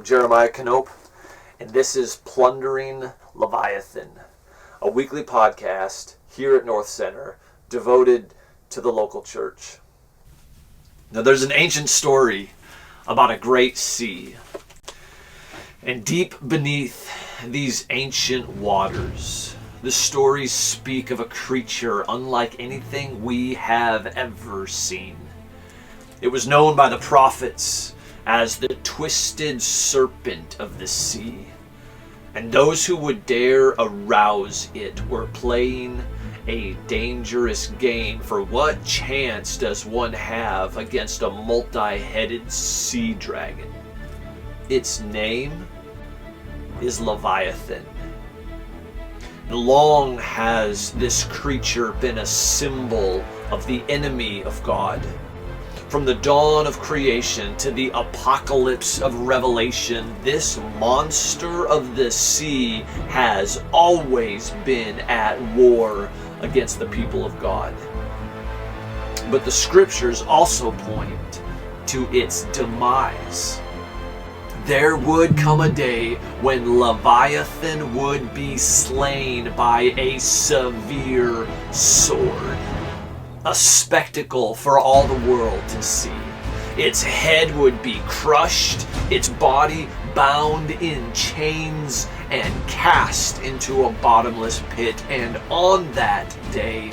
I'm Jeremiah Knope, and this is Plundering Leviathan, a weekly podcast here at North Center devoted to the local church. Now, there's an ancient story about a great sea, and deep beneath these ancient waters, the stories speak of a creature unlike anything we have ever seen. It was known by the prophets as the twisted serpent of the sea, and those who would dare arouse it were playing a dangerous game, for what chance does one have against a multi-headed sea dragon? Its name is Leviathan. Long has this creature been a symbol of the enemy of God. From the dawn of creation to the apocalypse of Revelation, this monster of the sea has always been at war against the people of God. But the scriptures also point to its demise. There would come a day when Leviathan would be slain by a severe sword. A spectacle for all the world to see. Its head would be crushed, its body bound in chains and cast into a bottomless pit. And on that day,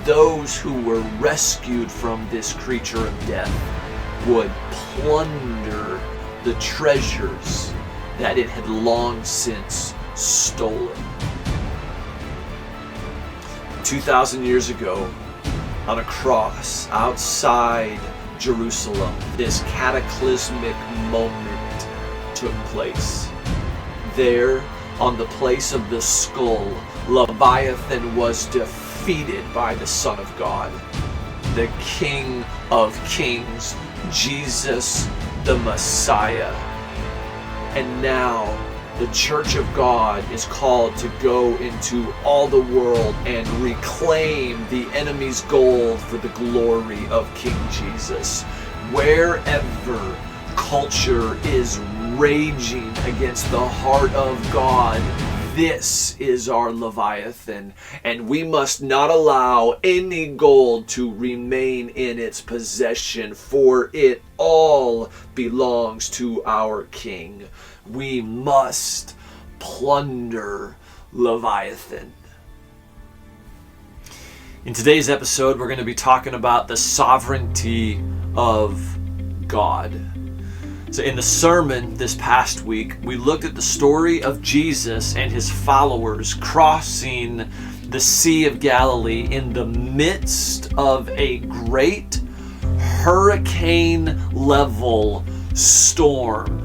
those who were rescued from this creature of death would plunder the treasures that it had long since stolen. 2,000 years ago, on a cross outside Jerusalem, this cataclysmic moment took place. There, on the place of the skull, Leviathan was defeated by the Son of God, the King of Kings, Jesus the Messiah. And now, the Church of God is called to go into all the world and reclaim the enemy's gold for the glory of King Jesus. Wherever culture is raging against the heart of God, this is our Leviathan, and we must not allow any gold to remain in its possession, for it all belongs to our King. We must plunder Leviathan. In today's episode, we're going to be talking about the sovereignty of God. So in the sermon this past week, we looked at the story of Jesus and his followers crossing the Sea of Galilee in the midst of a great hurricane-level storm.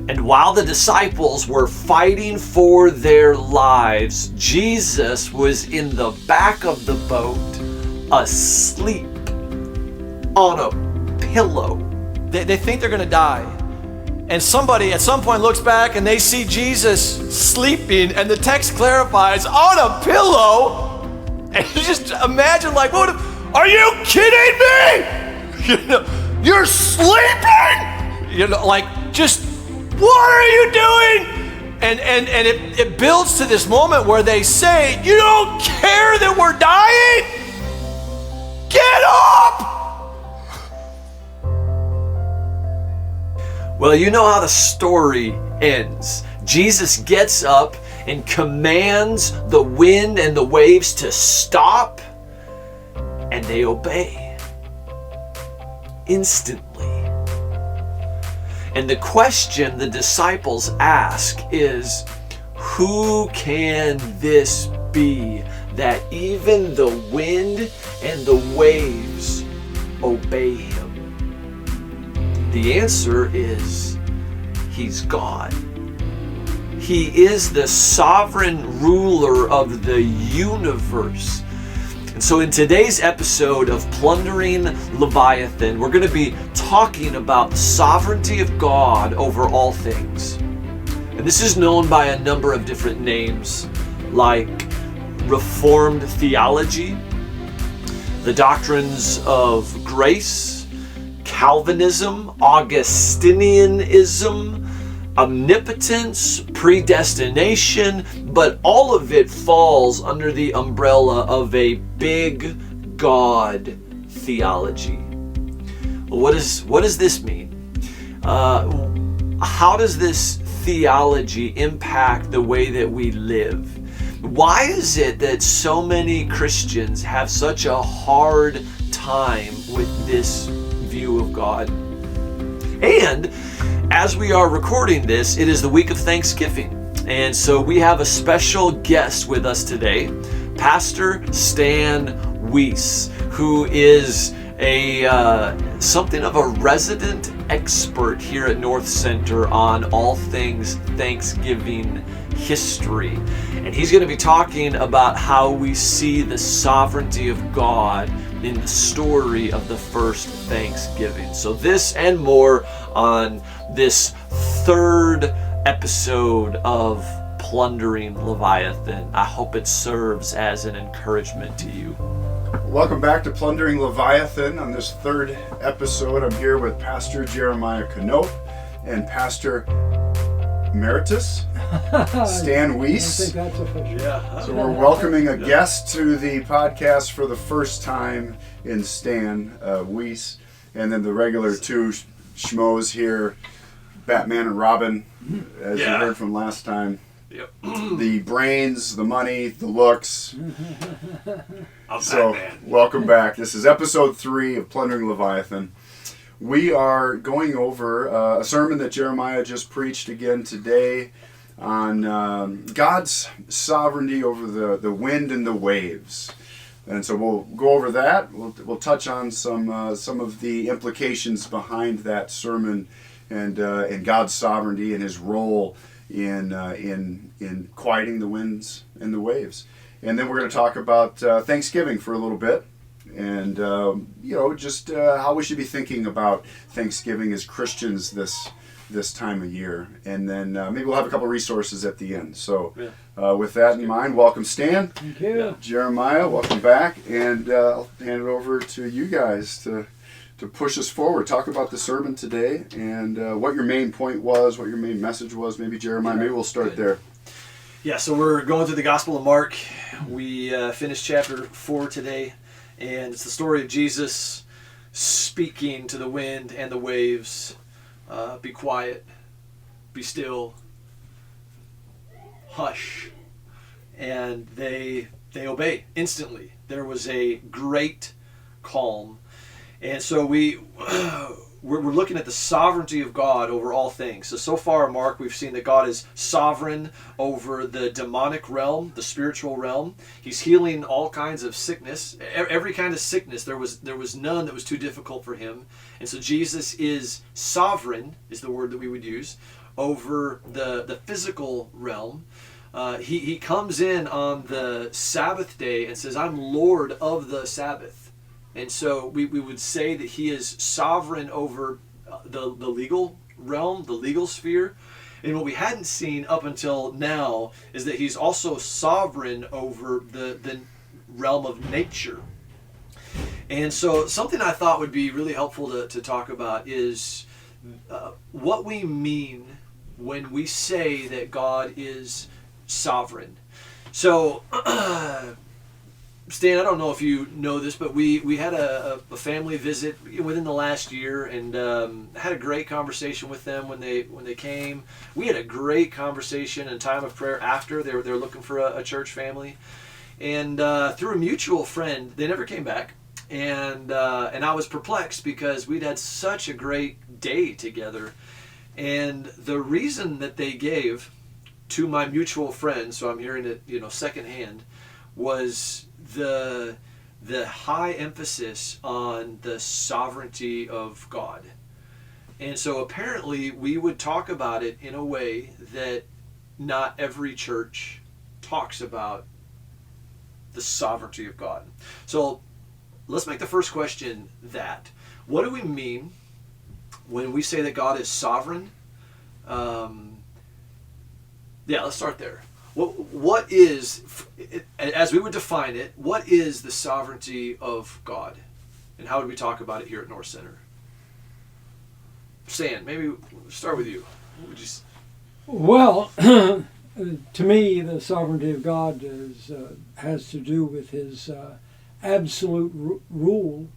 And while the disciples were fighting for their lives, Jesus was in the back of the boat, asleep on a pillow. They think they're going to die. And somebody at some point looks back and they see Jesus sleeping, and the text clarifies, on a pillow. And you just imagine, like, what? Are you kidding me? You're sleeping? Like, just, what are you doing? And it builds to this moment where they say, you don't care that we're dying? Get up! Well, you know how the story ends. Jesus gets up and commands the wind and the waves to stop, and they obey instantly. And the question the disciples ask is, who can this be that even the wind and the waves obey him? The answer is, he's God. He is the sovereign ruler of the universe. And so in today's episode of Plundering Leviathan, we're going to be talking about the sovereignty of God over all things. And this is known by a number of different names, like Reformed theology, the doctrines of grace, Calvinism, Augustinianism, omnipotence, predestination, but all of it falls under the umbrella of a big God theology. What does this mean? How does this theology impact the way that we live? Why is it that so many Christians have such a hard time with this view of God? And as we are recording this, it is the week of Thanksgiving. And so we have a special guest with us today, Pastor Stan Weiss, who is something of a resident expert here at North Center on all things Thanksgiving history. And he's going to be talking about how we see the sovereignty of God in the story of the first Thanksgiving. So this and more on this third episode of Plundering Leviathan. I hope it serves as an encouragement to you. Welcome back to Plundering Leviathan. On this third episode, I'm here with Pastor Jeremiah Knope and Pastor Emeritus Stan Weiss. I think that's official. Yeah. So we're welcoming a guest to the podcast for the first time in Stan Weiss, and then the regular two schmoes here, Batman and Robin, as you heard from last time. Yep. The brains, the money, the looks. So, Batman. welcome back. This is episode 3 of Plundering Leviathan. We are going over a sermon that Jeremiah just preached again today on God's sovereignty over the wind and the waves. And so we'll go over that. We'll touch on some of the implications behind that sermon and God's sovereignty and His role in quieting the winds and the waves. And then we're going to talk about Thanksgiving for a little bit, and just how we should be thinking about Thanksgiving as Christians this time of year. And then maybe we'll have a couple resources at the end. So with that in mind, welcome Stan. Thank you. Jeremiah, welcome back, and I'll hand it over to you guys to push us forward. Talk about the sermon today and what your main point was, what your main message was. Maybe Jeremiah, maybe we'll start there. Yeah, so we're going through the Gospel of Mark. We finished chapter 4 today, and it's the story of Jesus speaking to the wind and the waves. Be quiet, be still, hush. And they obey instantly. There was a great calm. And so we're looking at the sovereignty of God over all things. So far, Mark, we've seen that God is sovereign over the demonic realm, the spiritual realm. He's healing all kinds of sickness, every kind of sickness. There was none that was too difficult for him. And so Jesus is sovereign, is the word that we would use, over the physical realm. He comes in on the Sabbath day and says, "I'm Lord of the Sabbath." And so we would say that he is sovereign over the legal realm, the legal sphere. And what we hadn't seen up until now is that he's also sovereign over the realm of nature. And so something I thought would be really helpful to talk about is what we mean when we say that God is sovereign. So Stan, I don't know if you know this, but we had a family visit within the last year, and had a great conversation with them when they came. We had a great conversation and time of prayer after. They were looking for a church family, and through a mutual friend, they never came back, and I was perplexed because we'd had such a great day together, and the reason that they gave to my mutual friend, so I'm hearing it secondhand, was the high emphasis on the sovereignty of God. And so apparently we would talk about it in a way that not every church talks about the sovereignty of God. So let's make the first question that. What do we mean when we say that God is sovereign? Let's start there. What is, as we would define it, what is the sovereignty of God? And how would we talk about it here at North Center? Stan, maybe we'll start with you. What would you Well, to me, the sovereignty of God has to do with His absolute rule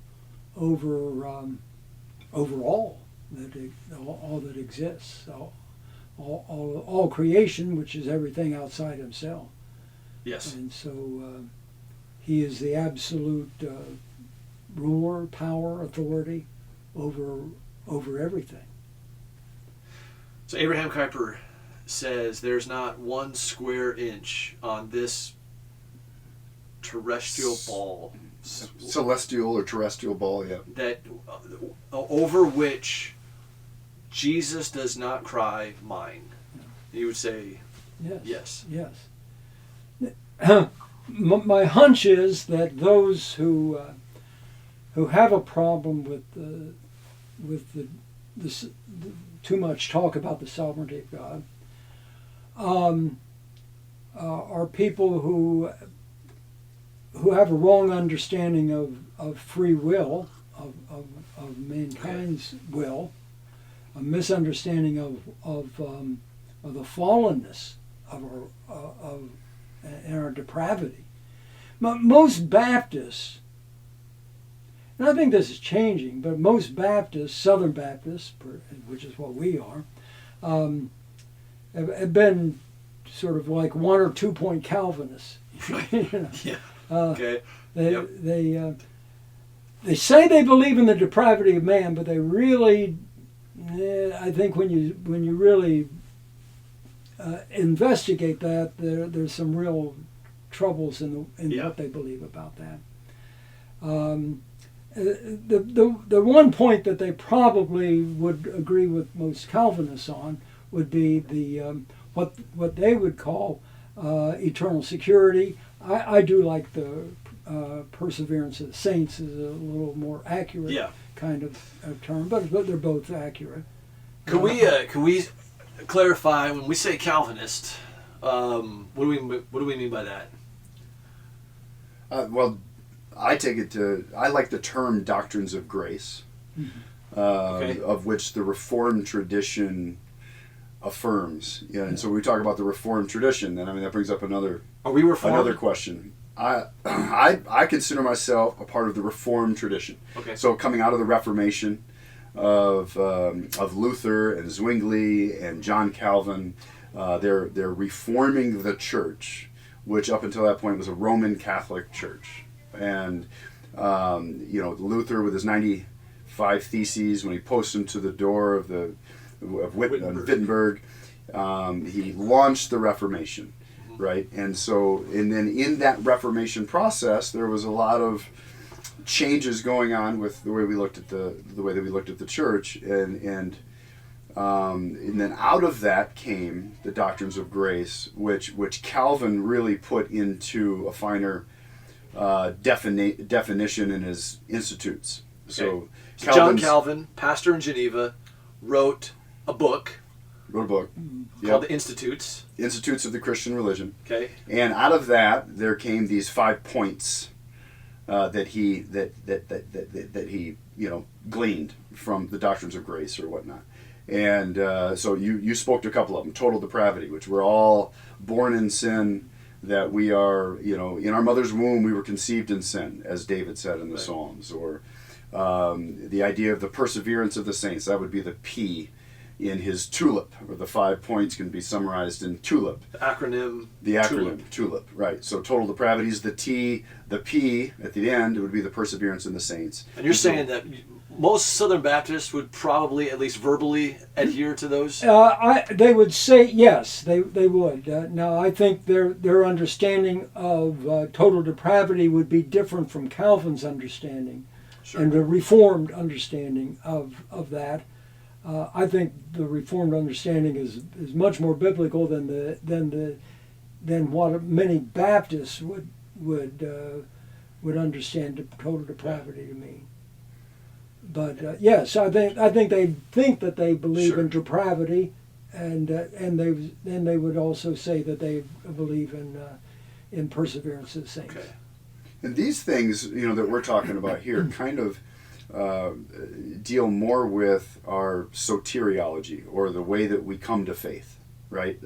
over all that exists, all creation, which is everything outside Himself. Yes. And so He is the absolute ruler, power, authority over everything. So Abraham Kuyper says there's not 1 square inch on this terrestrial ball Celestial or terrestrial ball, yeah. that over which Jesus does not cry mine. You would say yes. My hunch is that those who have a problem with the too much talk about the sovereignty of God are people who have a wrong understanding of free will, of mankind's will, a misunderstanding of the fallenness of our depravity. Most Baptists, and I think this is changing, but most Baptists, Southern Baptists, which is what we are, have been sort of like 1 or 2 point Calvinists. You know? Yeah. Okay. They say they believe in the depravity of man, but they really, I think when you really investigate that, there's some real troubles in what they believe about that. The one point that they probably would agree with most Calvinists on would be the what they would call eternal security. I do like the perseverance of the saints is a little more accurate kind of term, but they're both accurate. Can we clarify when we say Calvinist? What do we mean by that? Well, I take it I like the term doctrines of grace, of which the Reformed tradition affirms. Yeah, and so we talk about the Reformed tradition, then that brings up another. Are we Reformed? Another question. I consider myself a part of the Reformed tradition. Okay. So coming out of the Reformation of Luther and Zwingli and John Calvin, they're reforming the church, which up until that point was a Roman Catholic church. And Luther with his 95 Theses, when he posted them to the door of Wittenberg, he launched the Reformation, right? And then in that Reformation process, there was a lot of changes going on with the way we looked at the way that we looked at the church, and then out of that came the doctrines of grace, which Calvin really put into a finer definition in his Institutes. Okay. So John Calvin, pastor in Geneva, wrote a book called the Institutes of the Christian Religion. Okay. And out of that there came these 5 points that he gleaned from the doctrines of grace or whatnot. And so you spoke to a couple of them. Total depravity, which we're all born in sin, that we are, in our mother's womb we were conceived in sin, as David said in the Psalms. Or the idea of the perseverance of the saints, that would be the P in his TULIP, or the 5 points can be summarized in TULIP. The acronym TULIP, right. So total depravity is the T, the P at the end, it would be the perseverance in the saints. And you're saying that most Southern Baptists would probably, at least verbally, adhere to those? They would say yes, they would. Now, I think their understanding of total depravity would be different from Calvin's understanding, and the Reformed understanding of that. I think the Reformed understanding is much more biblical than what many Baptists would understand total depravity to mean. But yes, I think they think that they believe in depravity, and they would also say that they believe in perseverance of the saints. Okay. And these things, that we're talking about here, kind of deal more with our soteriology, or the way that we come to faith. right?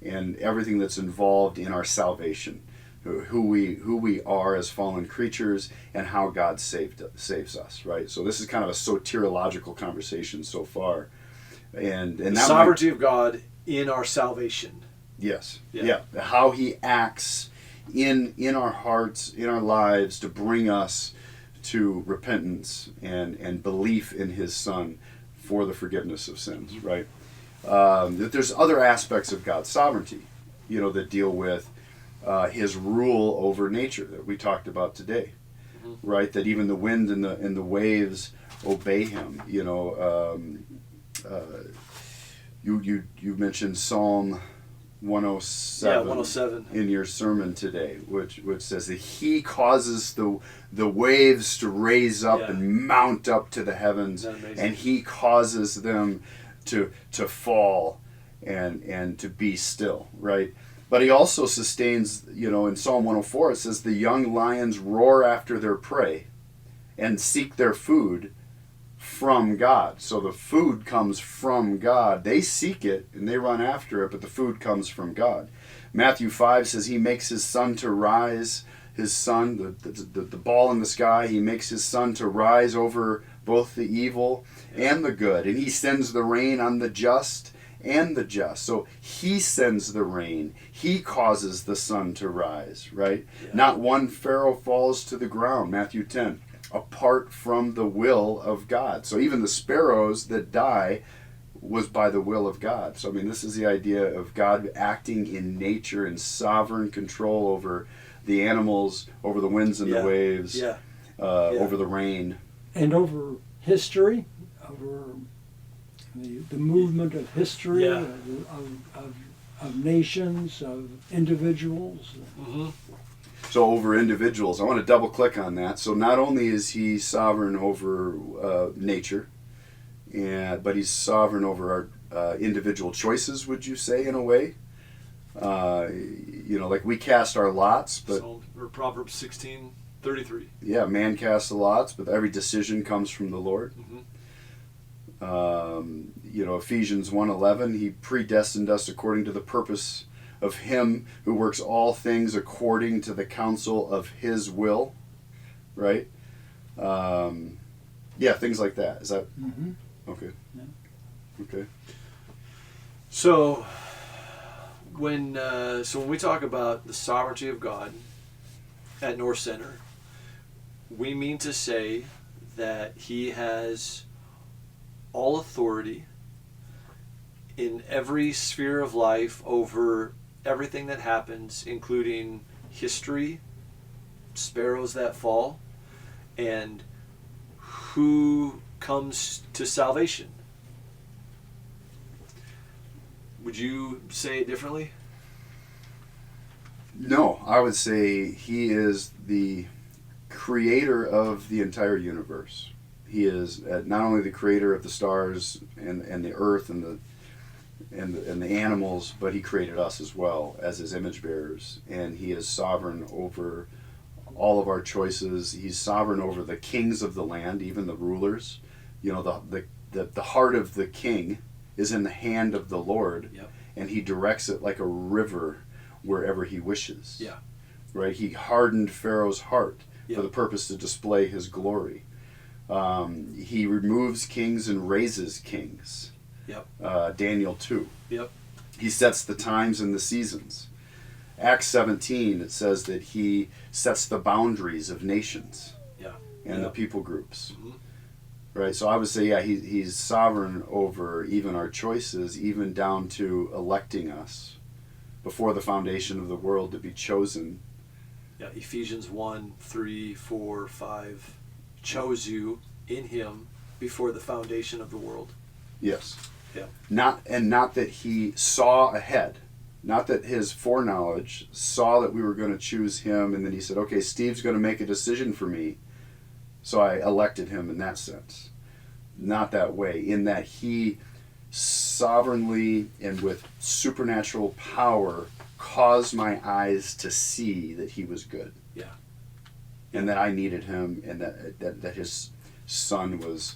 And everything that's involved in our salvation, who we are as fallen creatures, and how God saves us, right? So this is kind of a soteriological conversation so far, and The that sovereignty of God in our salvation. yes, Yeah. how He acts in our hearts, in our lives, to bring us to repentance and belief in His Son for the forgiveness of sins, right? That there's other aspects of God's sovereignty, that deal with His rule over nature that we talked about today, right? That even the wind and the waves obey Him. You mentioned Psalm 107, Yeah, 107. in your sermon today, which says that He causes the waves to raise up Yeah. and mount up to the heavens, Isn't that amazing? and He causes them to fall and to be still, right? But He also sustains, in Psalm 104 it says, the young lions roar after their prey and seek their food from God. So the food comes from God. They seek it and they run after it, but the food comes from God. Matthew 5 says He makes His sun to rise, His sun, the ball in the sky, He makes His sun to rise over both the evil and the good. And He sends the rain on the just and the just. So He sends the rain. He causes the sun to rise, right? Yeah. Not one sparrow falls to the ground, Matthew 10, apart from the will of God. So even the sparrows that die was by the will of God. So this is the idea of God acting in nature in sovereign control over the animals, over the winds and Yeah. the waves, Yeah. over the rain. And over history, over the movement of history, Yeah. of nations, of individuals. Mm-hmm. So over individuals, I want to double click on that. So not only is He sovereign over nature, but He's sovereign over our individual choices, would you say, in a way? Like we cast our lots, but Or Proverbs 16:33. yeah, man casts the lots, but every decision comes from the Lord. Mm-hmm. Ephesians 1:11, He predestined us according to the purpose of Him who works all things according to the counsel of His will, right? Things like that. Is that Mm-hmm. okay? Yeah. Okay. So when we talk about the sovereignty of God at North Center, we mean to say that He has all authority in every sphere of life over everything that happens, including history, sparrows that fall, and who comes to salvation. Would you say it differently? No, I would say He is the creator of the entire universe. He is not only the creator of the stars and the earth and the animals, but He created us as well as His image bearers, and He is sovereign over all of our choices. He's sovereign over the kings of the land, even the rulers. The heart of the king is in the hand of the Lord, Yep. and He directs it like a river wherever He wishes. Yeah. Right? He hardened Pharaoh's heart Yep. for the purpose to display His glory. He removes kings and raises kings. Yep. Daniel 2. Yep. He sets the times and the seasons. Acts 17, it says that He sets the boundaries of nations Yeah. and the Yeah. people groups. Mhm. Right, so I would say, He's sovereign over even our choices, even down to electing us before the foundation of the world to be chosen. Yeah. Ephesians 1:3-4-5 chose you in Him before the foundation of the world. Yes. Yeah. Not that He saw ahead. Not that His foreknowledge saw that we were going to choose Him, and then He said, okay, Steve's going to make a decision for me, so I elected him in that sense. Not that way. In that He sovereignly and with supernatural power caused my eyes to see that He was good. Yeah. And that I needed Him, and that His Son was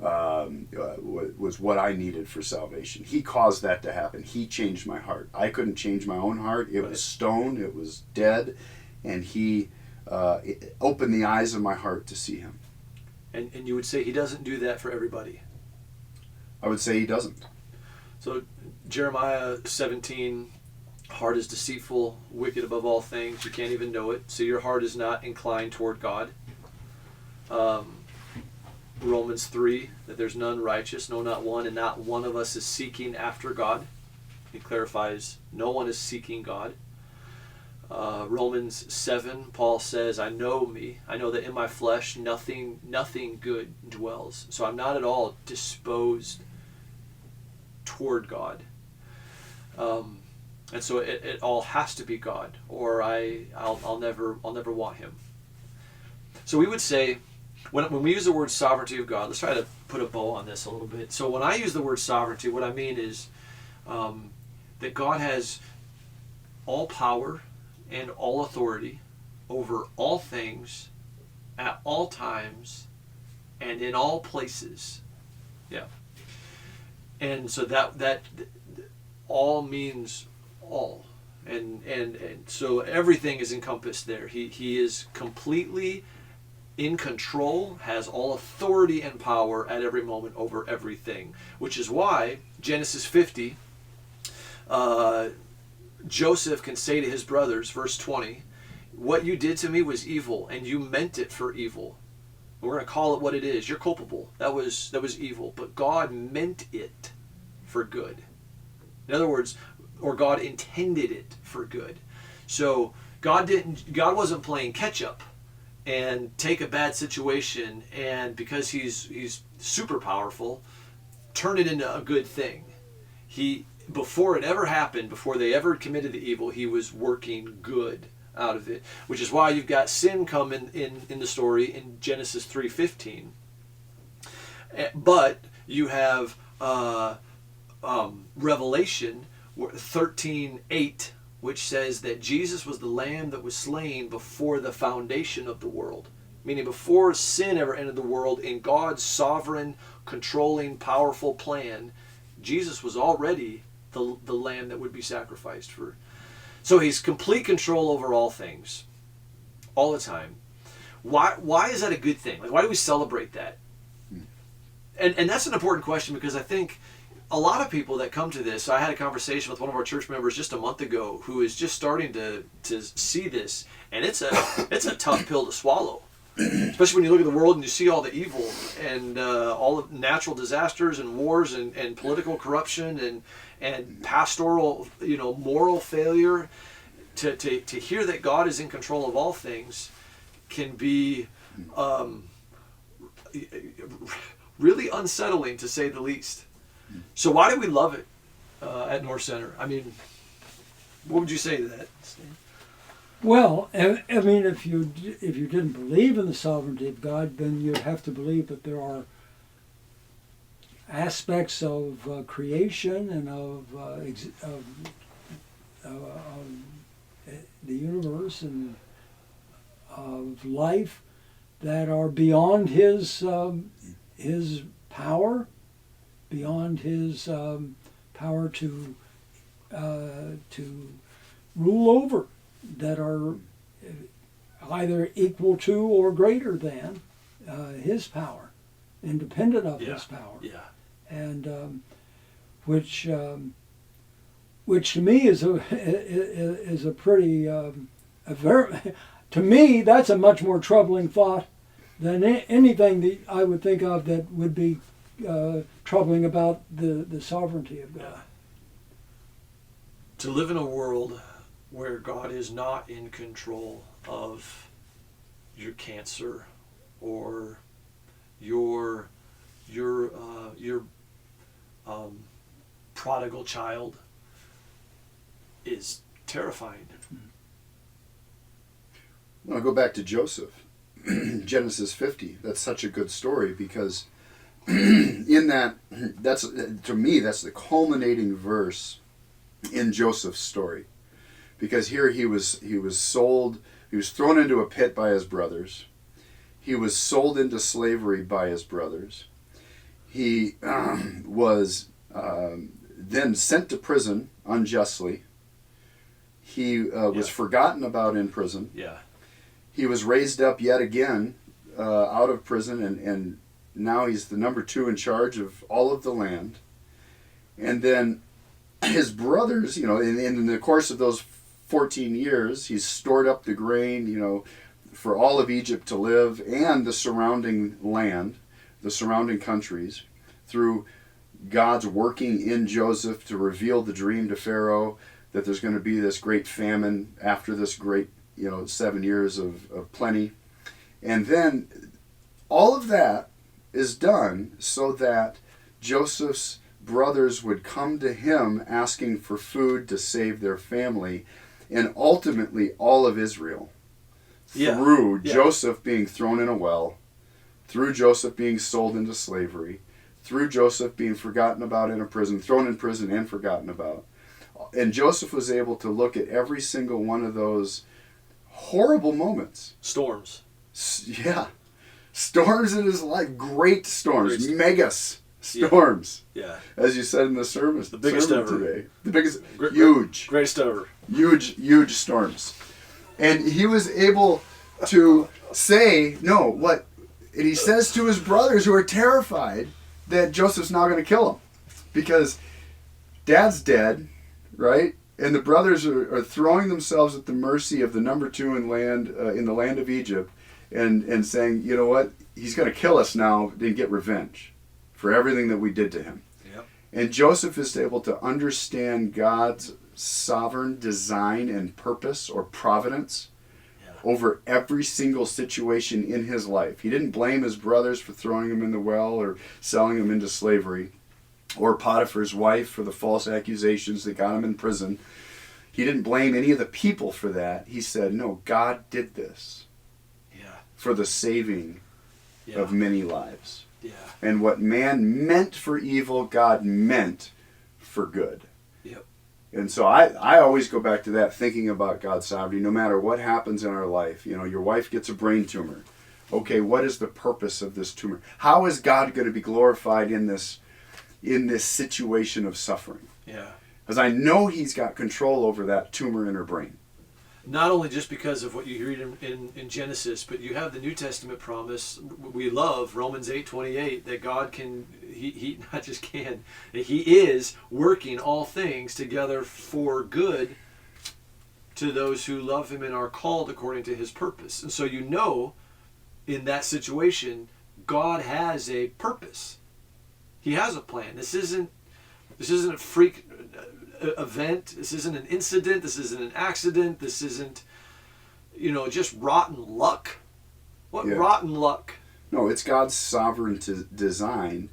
was what I needed for salvation. He caused that to happen. He changed my heart. I couldn't change my own heart. It was stone. It was dead. And he opened the eyes of my heart to see him. And you would say he doesn't do that for everybody. I would say he doesn't. So Jeremiah 17, heart is deceitful, wicked above all things. You can't even know it. So your heart is not inclined toward God. Romans 3, that there's none righteous, no, not one, and not one of us is seeking after God. He clarifies no one is seeking God. Romans 7, Paul says, I know me. I know that in my flesh nothing good dwells. So I'm not at all disposed toward God. And so it all has to be God, or I'll never want him. So we would say, when we use the word sovereignty of God, let's try to put a bow on this a little bit. So when I use the word sovereignty, what I mean is that God has all power and all authority over all things at all times and in all places. Yeah. And so that all means all. And so everything is encompassed there. He is completely in control, has all authority and power at every moment over everything, which is why Genesis 50, Joseph can say to his brothers, verse 20, what you did to me was evil and you meant it for evil. We're going to call it what it is. You're culpable. That was evil, but God meant it for good. In other words, or God intended it for good. So God wasn't playing catch up and take a bad situation and because he's super powerful, turn it into a good thing. Before it ever happened, before they ever committed the evil, he was working good out of it, which is why you've got sin come in the story in Genesis 3:15. But you have Revelation 13:8, which says that Jesus was the Lamb that was slain before the foundation of the world. Meaning before sin ever entered the world, in God's sovereign, controlling, powerful plan, Jesus was already the Lamb that would be sacrificed for. So he's complete control over all things, all the time. Why is that a good thing? Like, why do we celebrate that? And that's an important question, because I think a lot of people that come to this, I had a conversation with one of our church members just a month ago who is just starting to see this, and it's a tough pill to swallow. Especially when you look at the world and you see all the evil and all the natural disasters and wars and political corruption and pastoral, moral failure. To hear that God is in control of all things can be really unsettling, to say the least. So why do we love it at North Center? I mean, what would you say to that, Stan? Well, I mean, if you didn't believe in the sovereignty of God, then you'd have to believe that there are aspects of creation and of the universe and of life that are beyond his power, beyond his power to rule over, that are either equal to or greater than his power, independent of his power. Yeah. And which to me is a pretty to me that's a much more troubling thought than anything that I would think of that would be troubling about the sovereignty of God. Yeah. To live in a world where God is not in control of your cancer or your prodigal child is terrifying. I'll go back to Joseph. Genesis 50. That's such a good story, because in that's to me, that's the culminating verse in Joseph's story. Because here he was sold, he was thrown into a pit by his brothers. He was sold into slavery by his brothers. He was then sent to prison unjustly. He was forgotten about in prison. Yeah. He was raised up yet again out of prison, and now he's the number 2 in charge of all of the land. And then his brothers, in the course of those 14 years, he's stored up the grain, for all of Egypt to live and the surrounding land, the surrounding countries, through God's working in Joseph to reveal the dream to Pharaoh that there's going to be this great famine after this great, 7 years of plenty. And then all of that is done so that Joseph's brothers would come to him asking for food to save their family, and ultimately all of Israel. Through Joseph being thrown in a well, through Joseph being sold into slavery, through Joseph being forgotten about in a prison, thrown in prison and forgotten about. And Joseph was able to look at every single one of those horrible moments. Storms. Yeah. Storms in his life. Great storms. Mega storms. Yeah. As you said in the sermon, the biggest ever today. The biggest. Huge. Greatest ever. Huge storms. And he was able to say, no, what? And he says to his brothers who are terrified that Joseph's now going to kill him. Because dad's dead, right? And the brothers are throwing themselves at the mercy of the number 2 in the land of Egypt and saying, you know what? He's going to kill us now and get revenge for everything that we did to him. Yep. And Joseph is able to understand God's sovereign design and purpose or providence over every single situation in his life. He didn't blame his brothers for throwing him in the well or selling him into slavery, or Potiphar's wife for the false accusations that got him in prison. He didn't blame any of the people for that. He said, no, God did this for the saving of many lives. Yeah. And what man meant for evil, God meant for good. Yep. And so I always go back to that, thinking about God's sovereignty, no matter what happens in our life. Your wife gets a brain tumor. Okay, what is the purpose of this tumor? How is God going to be glorified in this situation of suffering? Yeah. Because I know he's got control over that tumor in her brain. Not only just because of what you read in Genesis, but you have the New Testament promise we love, Romans 8:28, that God can, he not just can, he is working all things together for good to those who love him and are called according to his purpose. And so in that situation, God has a purpose. He has a plan. This isn't a freak event. This isn't an incident. This isn't an accident. This isn't, just rotten luck. What rotten luck? No, it's God's sovereign design,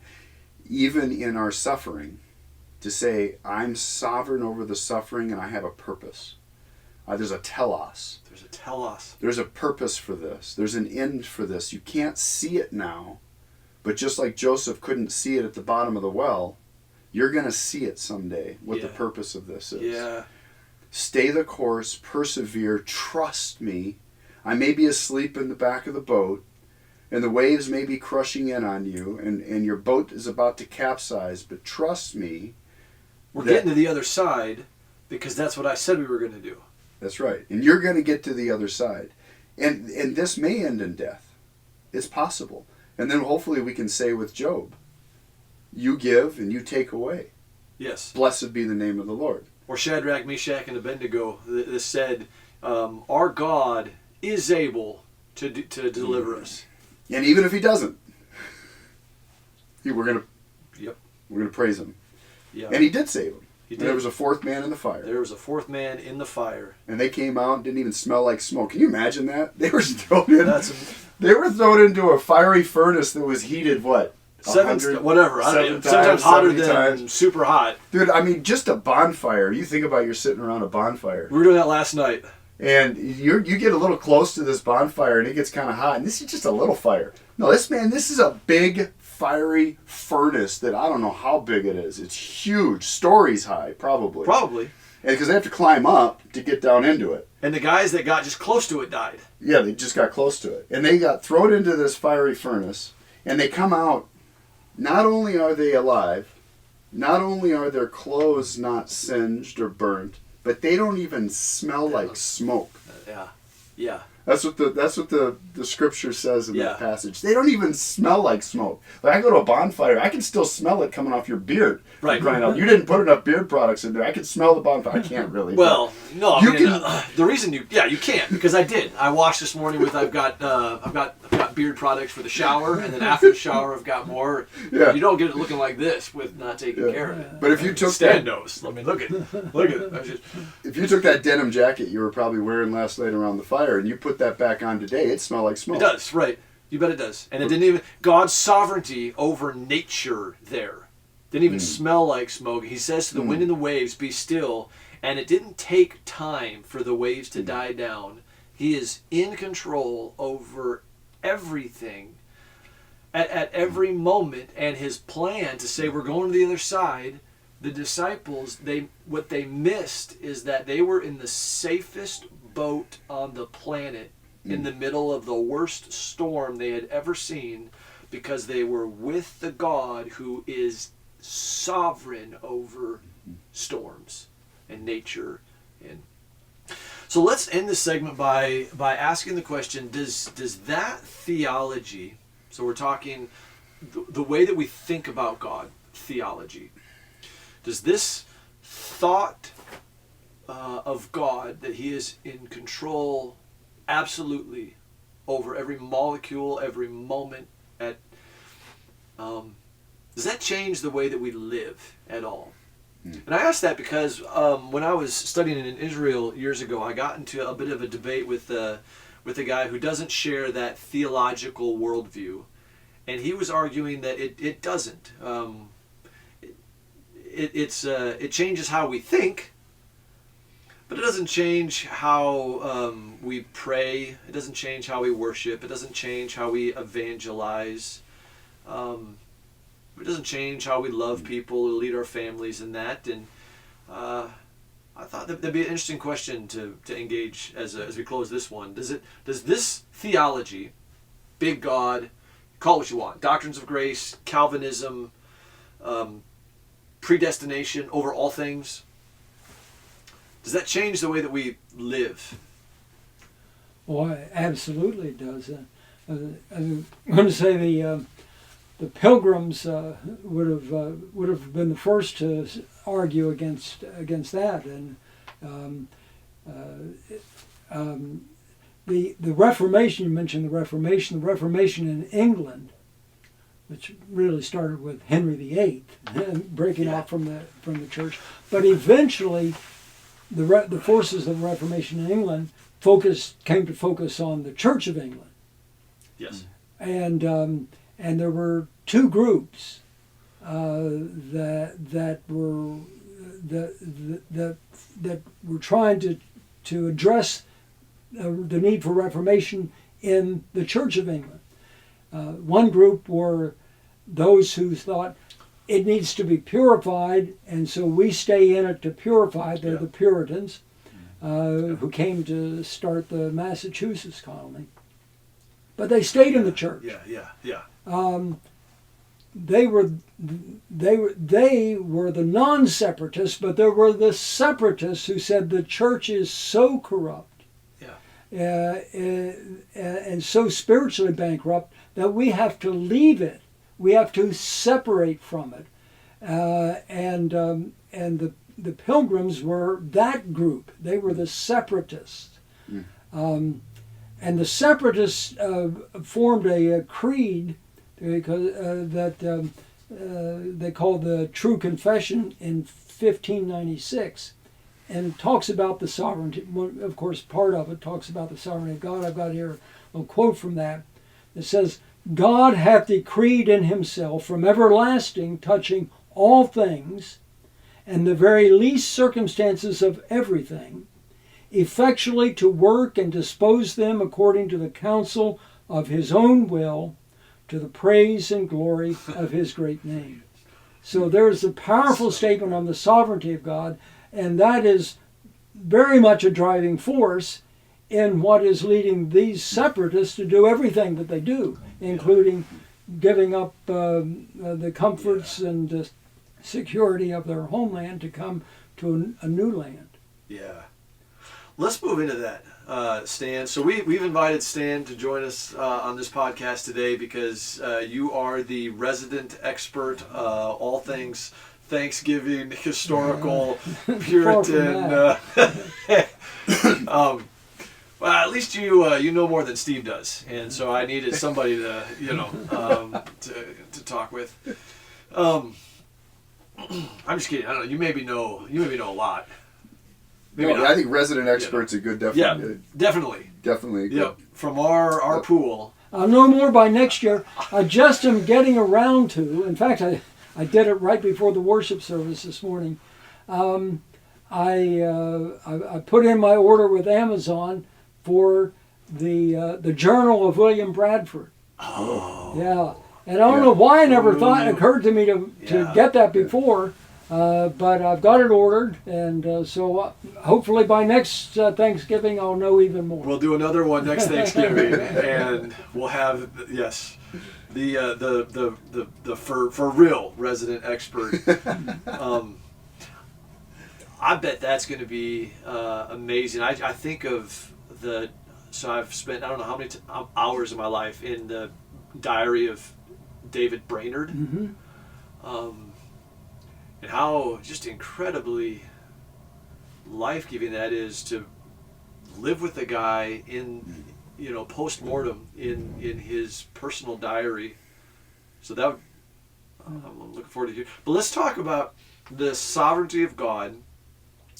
even in our suffering, to say, I'm sovereign over the suffering and I have a purpose. There's a telos. There's a telos. There's a purpose for this. There's an end for this. You can't see it now, but just like Joseph couldn't see it at the bottom of the well, you're going to see it someday, what the purpose of this is. Yeah. Stay the course, persevere, trust me. I may be asleep in the back of the boat, and the waves may be crushing in on you, and your boat is about to capsize, but trust me. We're getting to the other side because that's what I said we were going to do. That's right. And you're going to get to the other side. And this may end in death. It's possible. And then hopefully we can say with Job, you give and you take away. Yes. Blessed be the name of the Lord. Or Shadrach, Meshach, and Abednego this said, our God is able to deliver us. And even if he doesn't, we're going to praise him. Yeah. And he did save him. He did. And there was a fourth man in the fire. There was a fourth man in the fire. And they came out and didn't even smell like smoke. Can you imagine that? They were thrown in. They were thrown into a fiery furnace that was heated, what? Sometimes hotter than super hot. Dude, I mean, just a bonfire. You think about you're sitting around a bonfire. We were doing that last night. And you get a little close to this bonfire and it gets kind of hot. And this is just a little fire. No, this is a big fiery furnace that I don't know how big it is. It's huge. Stories high, probably. Probably. And because they have to climb up to get down into it. And the guys that got just close to it died. Yeah, they just got close to it. And they got thrown into this fiery furnace. And they come out not only are they alive, not only are their clothes not singed or burnt, but they don't even smell like smoke. Yeah. That's what the scripture says in that Yeah. passage. They don't even smell like smoke. Like I go to a bonfire, I can still smell it coming off your beard. Right. Crying out, you didn't put enough beard products in there. I can smell the bonfire. I can't really. Well, no, You I mean, can- the reason you can't, because I did. I washed this morning with I've got beard products for the shower, and then after the shower I've got more. Yeah. You don't get it looking like this with not taking care of it. But if you took Stan that, knows. I mean, look at it. I was just, if you took that denim jacket you were probably wearing last night around the fire, and you put that back on today, it smelled like smoke. it does, right? You bet it does. And it didn't even God's sovereignty over nature there didn't even smell like smoke. He says to the wind and the waves, "Be still." And it didn't take time for the waves to die down. He is in control over everything at every moment. And his plan to say we're going to the other side, the disciples, what they missed is that they were in the safest boat on the planet in the middle of the worst storm they had ever seen, because they were with the God who is sovereign over storms and nature. And so let's end this segment by asking the question, does that theology, so we're talking the way that we think about God, theology, does this thought of God that he is in control absolutely over every molecule, every moment, does that change the way that we live at all? And I ask that because when I was studying in Israel years ago, I got into a bit of a debate with a guy who doesn't share that theological worldview, and he was arguing that it doesn't. It changes how we think, but it doesn't change how we pray. It doesn't change how we worship. It doesn't change how we evangelize. It doesn't change how we love people or lead our families in that. And I thought that'd be an interesting question to engage as we close this one. Does this theology, big God, call it what you want, doctrines of grace, Calvinism, predestination over all things, does that change the way that we live? Well, absolutely it does. I'm going to say the Pilgrims would have been the first to argue against that, and the Reformation. You mentioned the Reformation in England, which really started with Henry VIII breaking off from the church, but eventually the forces of the Reformation in England came to focus on the Church of England. Yes. And there were two groups that were trying to address the need for reformation in the Church of England. One group were those who thought it needs to be purified, and so we stay in it to purify. They're the Puritans, who came to start the Massachusetts colony. But they stayed in the church. Yeah. They were the non-separatists, but there were the separatists who said the church is so corrupt, and so spiritually bankrupt that we have to leave it. We have to separate from it, and the Pilgrims were that group. They were the separatists. And the separatists formed a creed that they called the True Confession in 1596, and it talks about the sovereignty. Of course, part of it talks about the sovereignty of God. I've got here a quote from that. It says, "God hath decreed in himself from everlasting touching all things, and the very least circumstances of everything, effectually to work and dispose them according to the counsel of his own will, to the praise and glory of his great name." So there's a powerful statement on the sovereignty of God, and that is very much a driving force in what is leading these separatists to do everything that they do, including giving up the comforts and security of their homeland to come to a new land. Yeah. Let's move into that, Stan. So we've invited Stan to join us on this podcast today because you are the resident expert, all things Thanksgiving, historical, Puritan. Well, at least you know more than Steve does, and so I needed somebody to to talk with. I'm just kidding. I don't know. You maybe know a lot. Maybe No, not. I think resident expert's a good Yeah, definitely. definitely. Good. Yep. From our pool. I'll know more by next year. I just am getting around to. In fact, I did it right before the worship service this morning. I put in my order with Amazon for the Journal of William Bradford. Oh. Yeah, and I don't know why I never thought it occurred to me to get that before, but I've got it ordered, and so hopefully by next Thanksgiving I'll know even more. We'll do another one next Thanksgiving, and we'll have the for real resident expert. I bet that's going to be amazing. I think of so I've spent I don't know how many hours of my life in the diary of David Brainerd, and how just incredibly life-giving that is to live with a guy in post-mortem in his personal diary. So that I'm looking forward to hear. But let's talk about the sovereignty of God.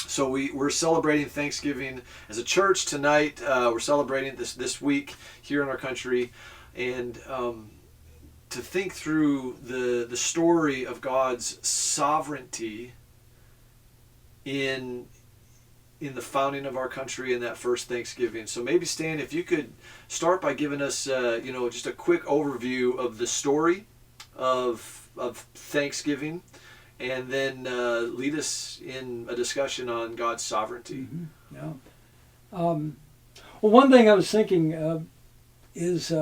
So we're celebrating Thanksgiving as a church tonight. We're celebrating this week here in our country, and to think through the story of God's sovereignty in the founding of our country and that first Thanksgiving. So maybe Stan, if you could start by giving us just a quick overview of the story of Thanksgiving, and then lead us in a discussion on God's sovereignty. Mm-hmm. Yeah. Well, one thing I was thinking is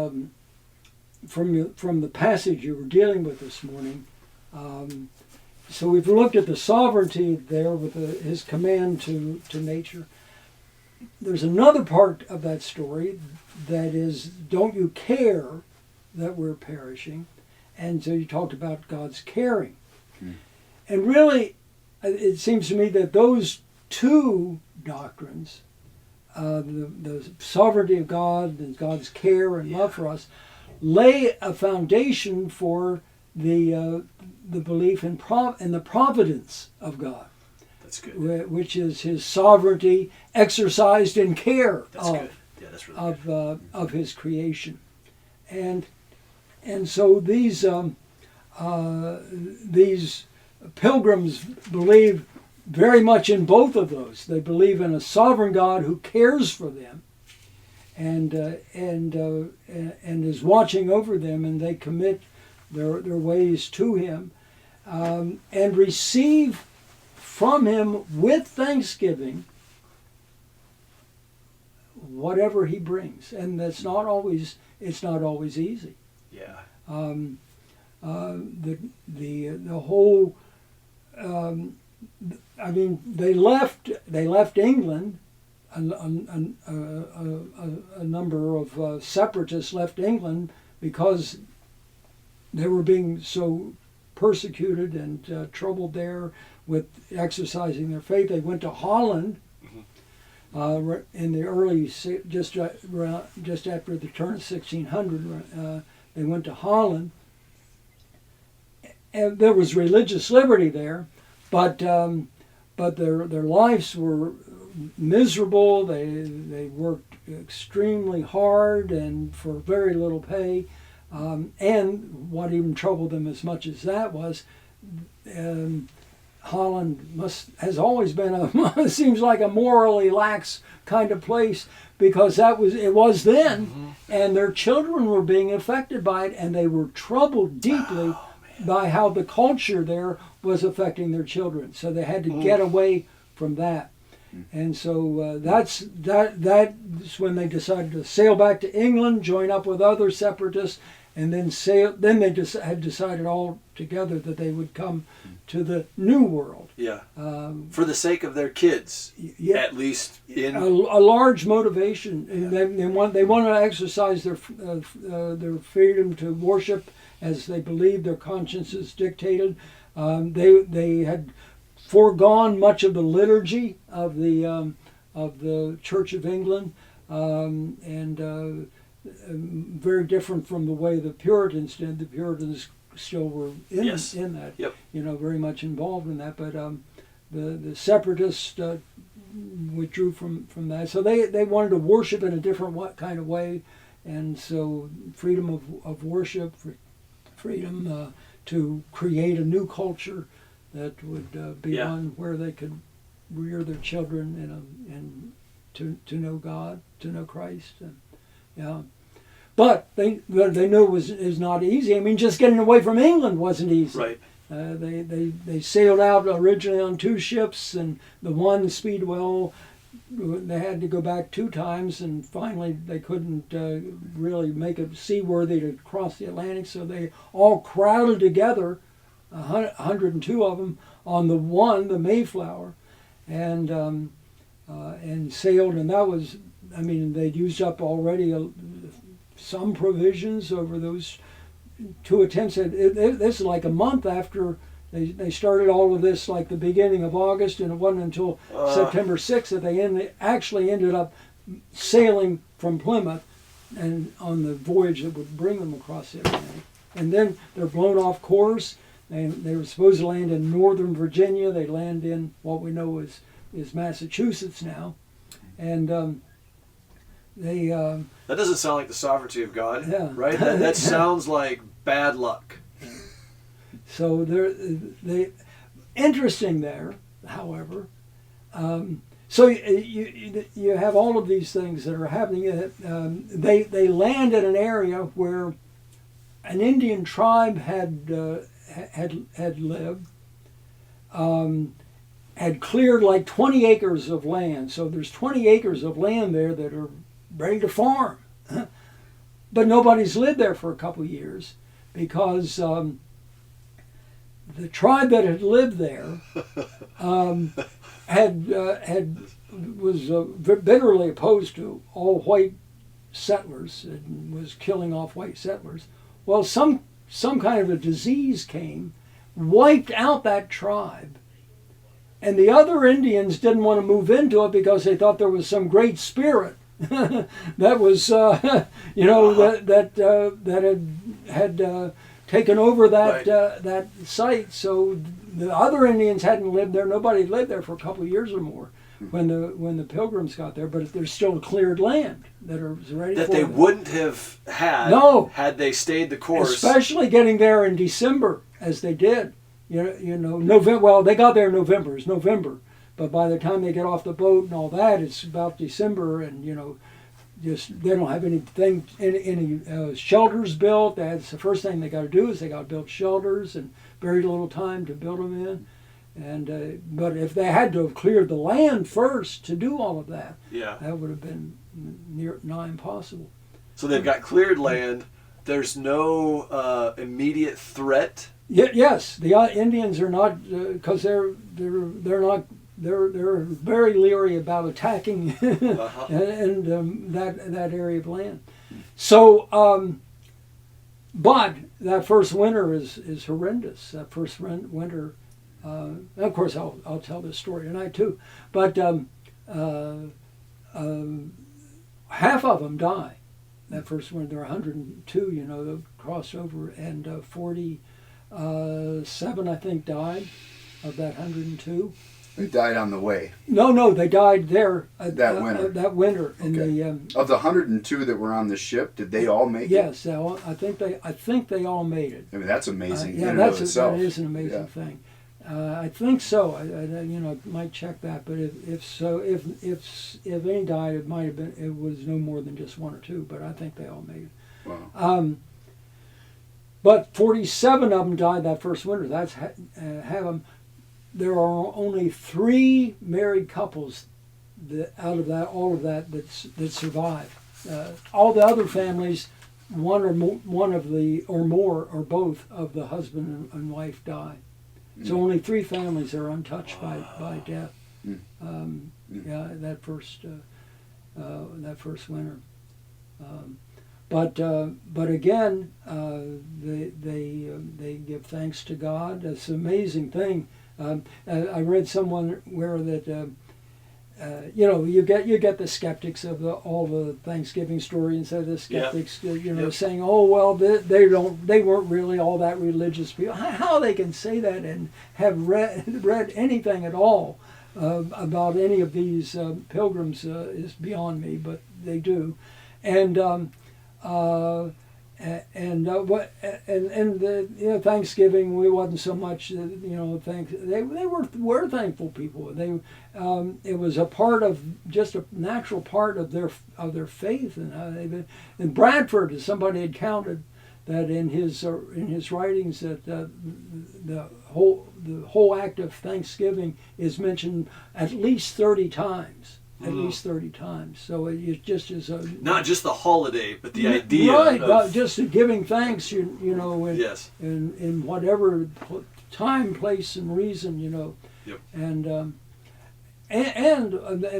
from the passage you were dealing with this morning. So we've looked at the sovereignty there with his command to nature. There's another part of that story that is, don't you care that we're perishing? And so you talked about God's caring. And really, it seems to me that those two doctrines, the sovereignty of God and God's care and love for us, lay a foundation for the belief in the providence of God. That's good. Which is his sovereignty exercised in care Good. Yeah, that's really good. Of his creation. And so these pilgrims believe very much in both of those. They believe in a sovereign God who cares for them and is watching over them, and they commit their ways to him and receive from him with thanksgiving whatever he brings. And it's not always easy. Yeah. The whole they left England. A number of separatists left England because they were being so persecuted and troubled there with exercising their faith. They went to Holland in the early, just after the turn of 1600. They went to Holland, and there was religious liberty there, but their lives were miserable. They worked extremely hard and for very little pay. And what even troubled them as much as that was, Holland has always been seems like a morally lax kind of place, because it was then, and their children were being affected by it, and they were troubled deeply by how the culture there was affecting their children. So they had to get away from that. And so that's when they decided to sail back to England, join up with other separatists, and then sail. Then they just had decided all together that they would come to the New World. Yeah. For the sake of their kids, Yeah. at least in A large motivation. And they want to exercise their freedom to worship as they believed their consciences dictated. They had foregone much of the liturgy of the Church of England, and very different from the way the Puritans did. The Puritans still were in that, Yep. very much involved in that. But the separatists withdrew from that. So they wanted to worship in a different kind of way, and so freedom of worship, freedom to create a new culture that would be one where they could rear their children and to know God, to know Christ, and But they knew it was not easy. I mean, just getting away from England wasn't easy. right. They sailed out originally on 2 ships, and the one, Speedwell, they had to go back 2 times, and finally they couldn't really make it seaworthy to cross the Atlantic, so they all crowded together, 102 of them, on the one, the Mayflower, and sailed, and that was, I mean, they'd used up already some provisions over those 2 attempts. This is like a month after they started all of this, like the beginning of August, and it wasn't until September 6th that they actually ended up sailing from Plymouth and on the voyage that would bring them across the Atlantic. And then they're blown off course. They were supposed to land in northern Virginia. They land in what we know is Massachusetts now. And that doesn't sound like the sovereignty of God, Yeah. right? That sounds like bad luck. So they interesting there, however. So you have all of these things that are happening. They land in an area where an Indian tribe had lived, had cleared like 20 acres of land. So there's 20 acres of land there that are ready to farm. But nobody's lived there for a couple of years because the tribe that had lived there was bitterly opposed to all white settlers and was killing off white settlers. Well, some kind of a disease came, wiped out that tribe, and the other Indians didn't want to move into it because they thought there was some great spirit that was, that had taken over that site. So the other Indians hadn't lived there. Nobody had lived there for a couple of years or more when the Pilgrims got there. But there's still cleared land that are ready that for they them. wouldn't have had had they stayed the course. Especially getting there in December, as they did. November. Well, they got there in November. It's November, but by the time they get off the boat and all that, it's about December, and just they don't have any shelters built. That's the first thing they got to do is they got to build shelters, and very little time to build them in. And but if they had to have cleared the land first to do all of that, that would have been nigh impossible. So they've got cleared land. There's no immediate threat. Yes, the Indians are not, because they're very leery about attacking that area of land. So, but that first winter is horrendous. That first winter, of course, I'll tell this story tonight too. But half of them die. That first winter, there were 102. That crossed over, and 47, I think, died of that 102. They died on the way. No, they died there. That winter. That winter. Okay. Of the 102 that were on the ship, did they all make it? Yes, I think they all made it. I mean, that's amazing. That is an amazing thing. I think so. I might check that, but if so, if any died, it might have been. It was no more than just 1 or 2, but I think they all made it. Wow. But 47 of them died that first winter. That's have them. There are only 3 married couples out of all of that survived. All the other families one or more or both of the husband and wife die. So only 3 families are untouched by death. Yeah, that first winter. But again, they give thanks to God. It's an amazing thing. I read somewhere that you get the skeptics of all the Thanksgiving stories, and so the skeptics saying, oh well, they weren't really all that religious people. How they can say that and have read anything at all about any of these pilgrims is beyond me, but they do. Thanksgiving, we wasn't so much they were thankful people. It was a part of, just a natural part of their faith. And Bradford, somebody had counted that in his writings, that the whole act of Thanksgiving is mentioned at least 30 times. At least 30 times. So it just is a... Not just the holiday, but the idea right, of... just giving thanks, Yes. in whatever time, place, and reason, Yep. And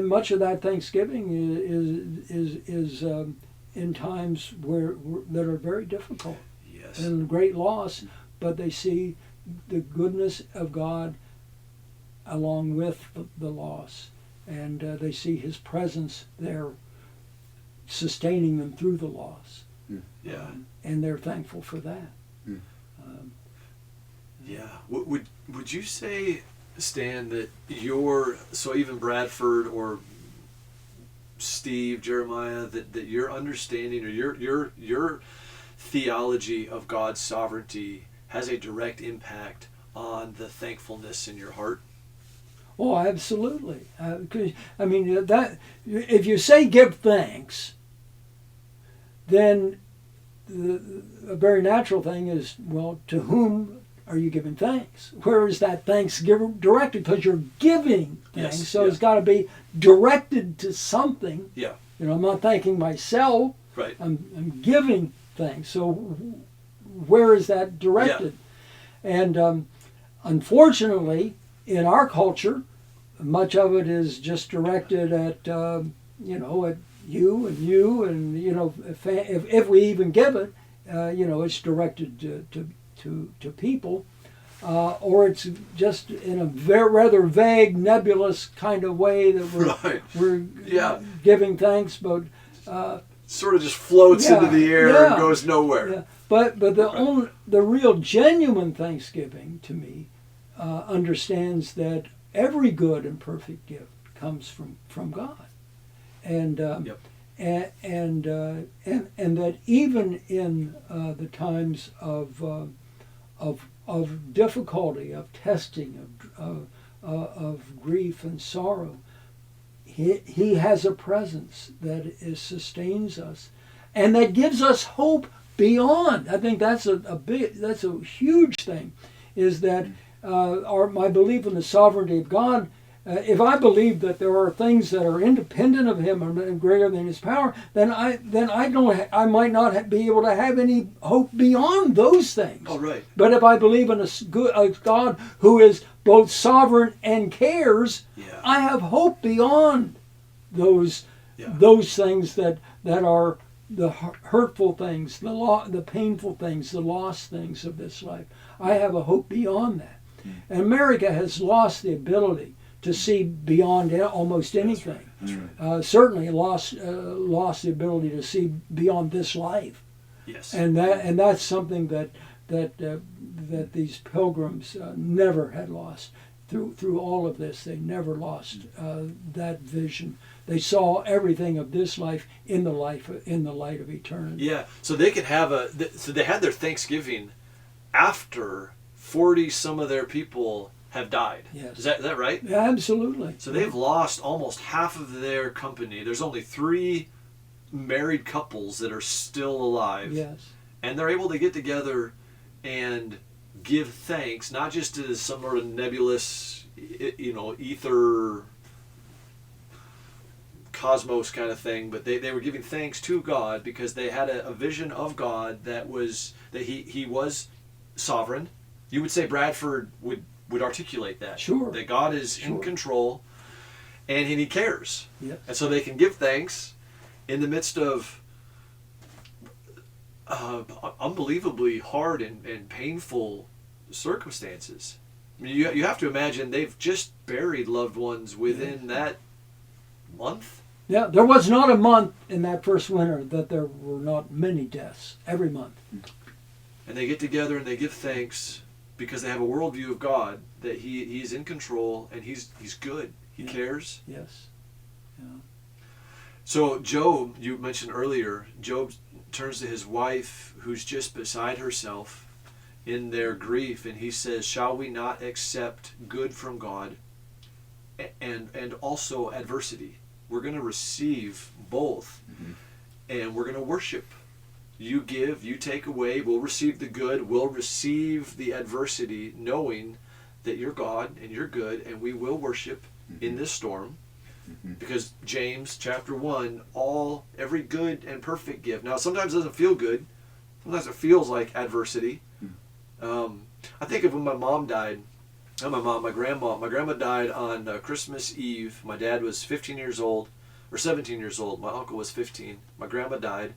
much of that Thanksgiving is in times that are very difficult. Yes. And great loss, but they see the goodness of God along with the loss. And they see His presence there, sustaining them through the loss. Yeah. And they're thankful for that. Yeah. Would you say, Stan, that so even Bradford or Steve, Jeremiah, that your understanding or your theology of God's sovereignty has a direct impact on the thankfulness in your heart? Oh, absolutely. That if you say give thanks, then a very natural thing is, well, to whom are you giving thanks? Where is that thanks directed? Because you're giving thanks, so it's got to be directed to something. Yeah. I'm not thanking myself. Right. I'm giving thanks. So where is that directed? Yeah. And unfortunately, in our culture, much of it is just directed at at you and you, and if we even give it, it's directed to people, or it's just in a rather vague, nebulous kind of way that we're giving thanks, but sort of just floats into the air and goes nowhere. Yeah. But the real genuine Thanksgiving to me understands that every good and perfect gift comes from God, and that even in the times of difficulty, of testing, of grief and sorrow, he has a presence that sustains us, and that gives us hope beyond. I think that's a huge thing, is that my belief in the sovereignty of God. If I believe that there are things that are independent of Him and greater than His power, then I might not be able to have any hope beyond those things. Oh, right. But if I believe in a God who is both sovereign and cares, I have hope beyond those things that are the hurtful things, the painful things, the lost things of this life. I have a hope beyond that. And America has lost the ability to see beyond almost anything. That's right. Certainly lost the ability to see beyond this life. Yes. And that's something that these pilgrims never had lost through all of this. They never lost that vision. They saw everything of this life in the light of eternity. Yeah. So they could have so they had their Thanksgiving after 40 some of their people have died. Yes. Is that right? Yeah, absolutely. So they've lost almost half of their company. There's only 3 married couples that are still alive. Yes. And they're able to get together and give thanks, not just to some sort of nebulous, ether cosmos kind of thing, but they were giving thanks to God because they had a vision of God that he was sovereign. You would say Bradford would articulate that. Sure. That God is Sure. in control and he cares. Yes. And so they can give thanks in the midst of unbelievably hard and painful circumstances. I mean, you have to imagine they've just buried loved ones within that month. Yeah, there was not a month in that first winter that there were not many deaths every month. And they get together and they give thanks because they have a worldview of God, that he's in control and he's good. He cares. Yes. Yeah. So Job, you mentioned earlier, Job turns to his wife who's just beside herself in their grief, and he says, shall we not accept good from God and also adversity? We're going to receive both, and we're going to worship. You give, you take away, we'll receive the good, we'll receive the adversity, knowing that you're God and you're good, and we will worship in this storm. Because James chapter 1, every good and perfect gift. Now sometimes it doesn't feel good. Sometimes it feels like adversity. I think of when my mom died. Not my mom, my grandma. My grandma died on Christmas Eve. My dad was 15 years old, or 17 years old. My uncle was 15. My grandma died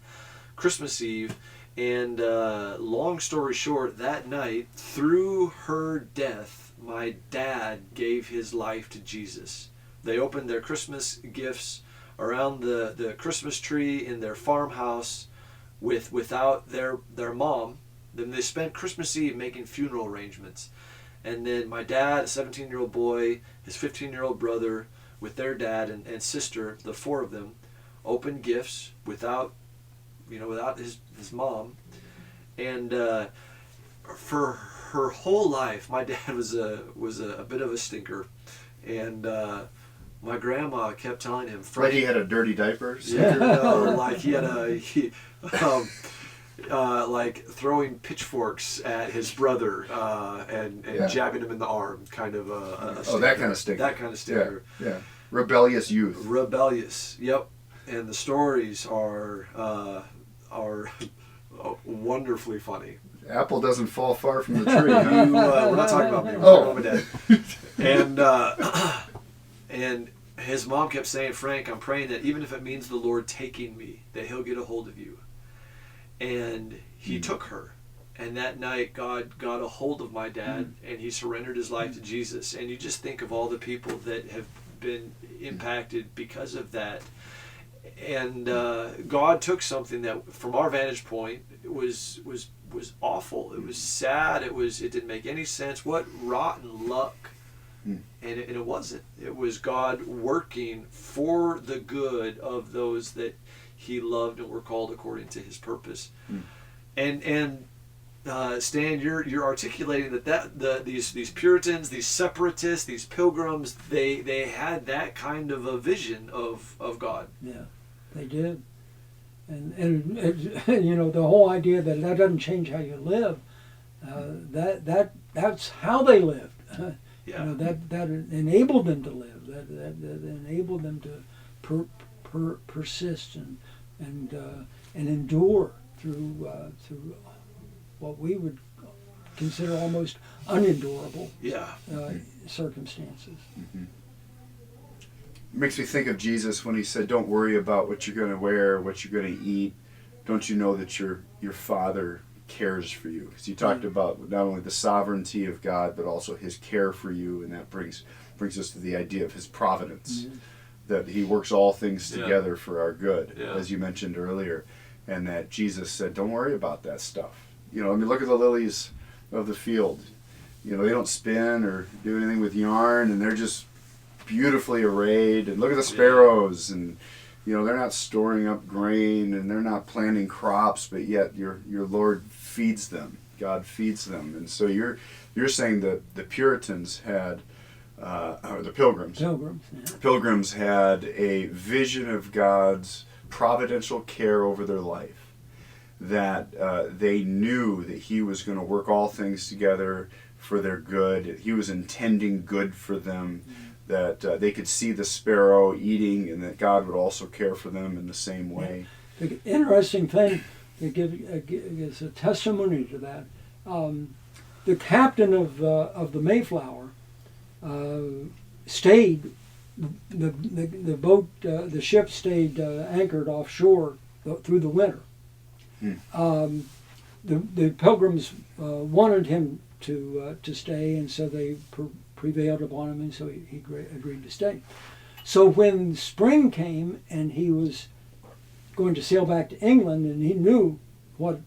Christmas Eve. And long story short, that night, through her death, my dad gave his life to Jesus. They opened their Christmas gifts around the Christmas tree in their farmhouse without their mom. Then they spent Christmas Eve making funeral arrangements. And then my dad, a 17-year-old boy, his 15-year-old brother, with their dad and sister, the four of them, opened gifts without his mom. And for her whole life, my dad was a bit of a stinker. And my grandma kept telling him, Like he had a dirty diaper? Yeah, no, like he had like throwing pitchforks at his brother and jabbing him in the arm, kind of that kind of stinker. That kind of stinker. Yeah. Rebellious youth. Rebellious. Yep. And the stories are wonderfully funny. Apple doesn't fall far from the tree. Huh? We're not talking about me. We're talking about my dad. And his mom kept saying, Frank, I'm praying that even if it means the Lord taking me, that he'll get a hold of you. And he took her. And that night, God got a hold of my dad, and he surrendered his life to Jesus. And you just think of all the people that have been impacted because of that. And God took something that, from our vantage point, was awful. It was sad. It didn't make any sense. What rotten luck. And it wasn't. It was God working for the good of those that he loved and were called according to his purpose. And Stan, you're articulating these Puritans, these separatists, these pilgrims, they had that kind of a vision of God. Yeah, they did. And the whole idea that doesn't change how you live, that's how they lived. Yeah. That enabled them to live. That enabled them to persist and endure through what we would consider almost unendurable circumstances. Makes me think of Jesus when he said, "Don't worry about what you're going to wear, what you're going to eat. Don't you know that your Father cares for you?" Because he talked about not only the sovereignty of God, but also his care for you, and that brings us to the idea of his providence, that he works all things together for our good, as you mentioned earlier, and that Jesus said, "Don't worry about that stuff." Look at the lilies of the field. They don't spin or do anything with yarn, and they're just beautifully arrayed. And look at the sparrows, and they're not storing up grain, and they're not planting crops, but yet your Lord feeds them. God feeds them. And so you're saying that the Puritans had, or the Pilgrims had a vision of God's providential care over their life, that they knew that he was going to work all things together for their good. He was intending good for them, that they could see the sparrow eating, and that God would also care for them in the same way. The interesting thing to give is a testimony to that. The captain of the Mayflower stayed. The boat, the ship stayed anchored offshore through the winter. The Pilgrims wanted him to stay, and so they prevailed upon him, and so he agreed to stay. So when spring came and he was going to sail back to England, and he knew what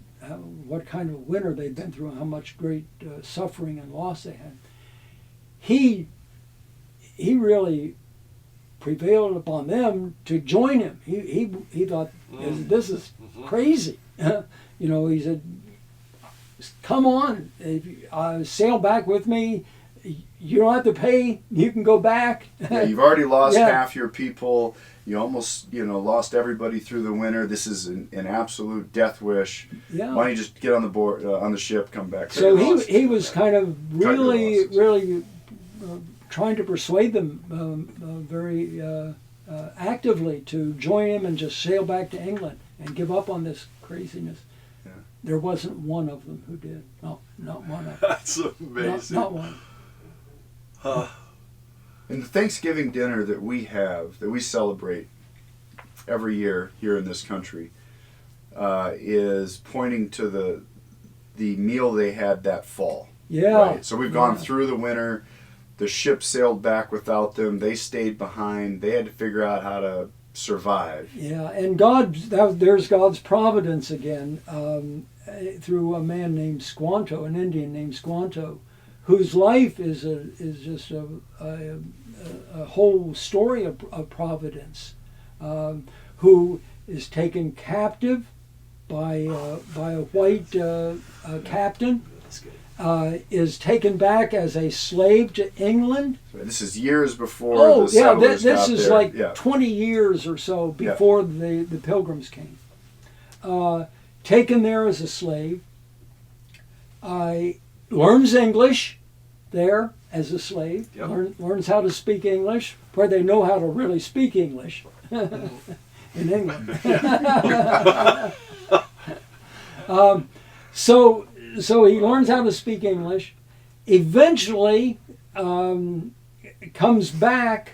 kind of winter they'd been through and how much great suffering and loss they had, he really prevailed upon them to join him. He thought, this is crazy. He said, come on, sail back with me. You don't have to pay. You can go back. Yeah, you've already lost half your people. You almost, lost everybody through the winter. This is an absolute death wish. Yeah. Why don't you just get on the board, on the ship, come back? So he was kind of really trying to persuade them very actively to join him and just sail back to England and give up on this craziness. Yeah. There wasn't one of them who did. No, not one of them. That's amazing. Not one. And the Thanksgiving dinner that we celebrate every year here in this country, is pointing to the meal they had that fall. Yeah. Right? So we've gone through the winter. The ship sailed back without them. They stayed behind. They had to figure out how to survive. Yeah, and there's God's providence again, through a man named Squanto, an Indian named Squanto, whose life is just a whole story of providence, who is taken captive by a white captain. Is taken back as a slave to England. This is years before the settlers this got is there. like 20 years or so before the Pilgrims came. Taken there as a slave. Learns English there as a slave. Yep. Learns how to speak English, where they know how to really speak English in England. So he learns how to speak English, eventually comes back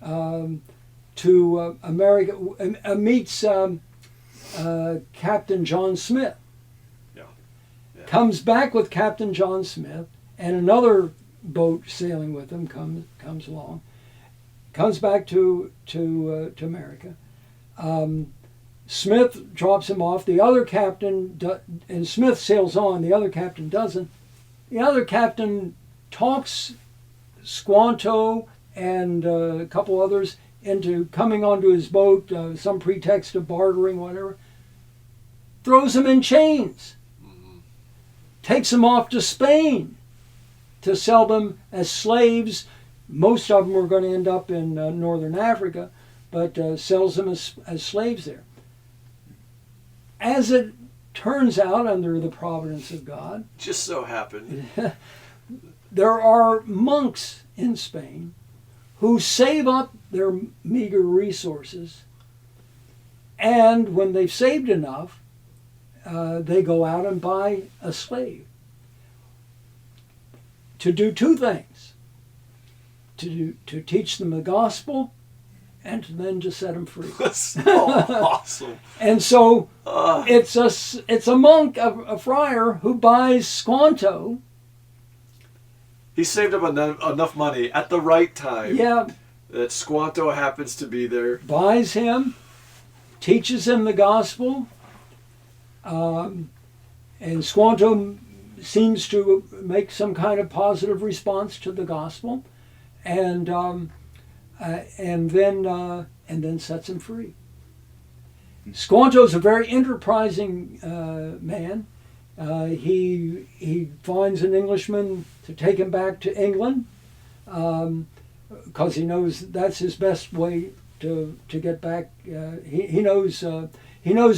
to America, meets Captain John Smith. Yeah. Comes back with Captain John Smith, and another boat sailing with him comes along. Comes back to America. Smith drops him off. The other captain, and Smith sails on. The other captain doesn't. The other captain talks Squanto and a couple others into coming onto his boat, some pretext of bartering, whatever. Throws them in chains. Mm-hmm. Takes them off to Spain to sell them as slaves. Most of them were going to end up in northern Africa, but sells them as slaves there. As it turns out, under the providence of God, just so happened, there are monks in Spain who save up their meager resources, and when they've saved enough, they go out and buy a slave to do two things: to teach them the gospel, and then to set them free. That's so awesome. And so it's a monk, a friar, who buys Squanto. He saved up enough money at the right time. Yeah. That Squanto happens to be there. Buys him, teaches him the gospel, and Squanto seems to make some kind of positive response to the gospel, and then sets him free. Squanto's a very enterprising man. He finds an Englishman to take him back to England, because he knows that's his best way to get back. He knows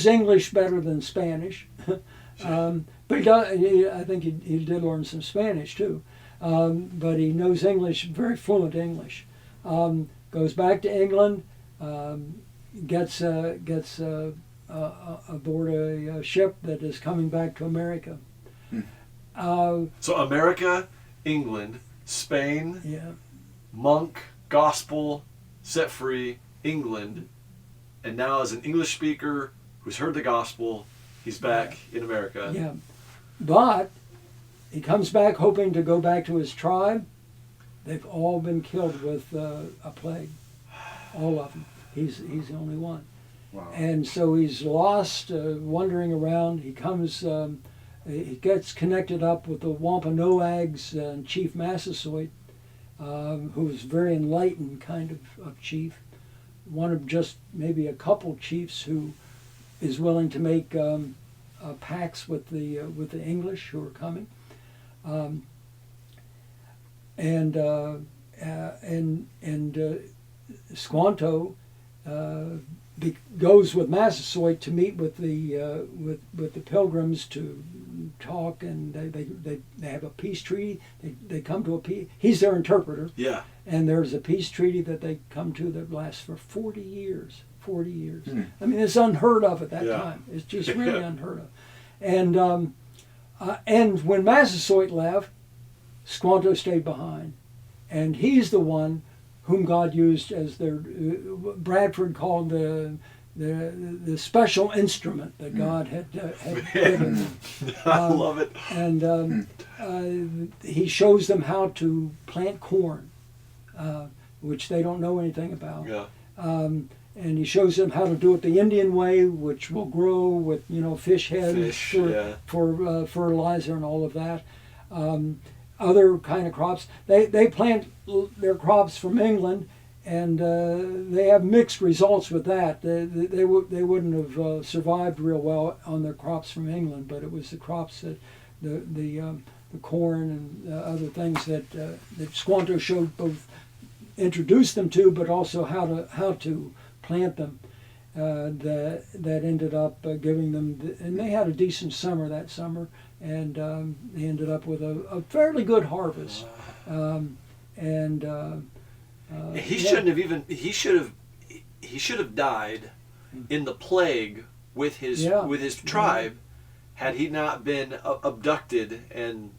English better than Spanish, but But I think he did learn some Spanish too. But he knows English, very fluent English. Goes back to England, gets aboard a ship that is coming back to America. So America, England, Spain, Yeah. monk, gospel, set free, England, and now as an English speaker who's heard the gospel, he's back in America. Yeah. But he comes back hoping to go back to his tribe. They've all been killed with a plague. All of them. He's the only one. Wow. And so he's lost, wandering around. He comes, he gets connected up with the Wampanoags and Chief Massasoit, who was very enlightened kind of chief. One of just maybe a couple chiefs who is willing to make pacts with the English who are coming. Squanto goes with Massasoit to meet with the Pilgrims to talk, and they have a peace treaty. They come to a peace. He's their interpreter. Yeah. And there's a peace treaty that they come to that lasts for 40 years. 40 years. I mean, it's unheard of at that time. It's just really unheard of. And when Massasoit left, Squanto stayed behind, and he's the one whom God used as their Bradford called the special instrument that God had given them. I love it. And he shows them how to plant corn, which they don't know anything about. Yeah. And he shows them how to do it the Indian way, which will grow with fish heads for fertilizer and all of that. Other kind of crops. They plant their crops from England, and they have mixed results with that. They wouldn't have survived real well on their crops from England, but it was the crops that the corn and other things that Squanto showed both introduced them to, but also how to plant them. That ended up giving them, and they had a decent summer that summer, and they ended up with a fairly good harvest. He shouldn't have even. He should have died in the plague with his tribe, had he not been abducted and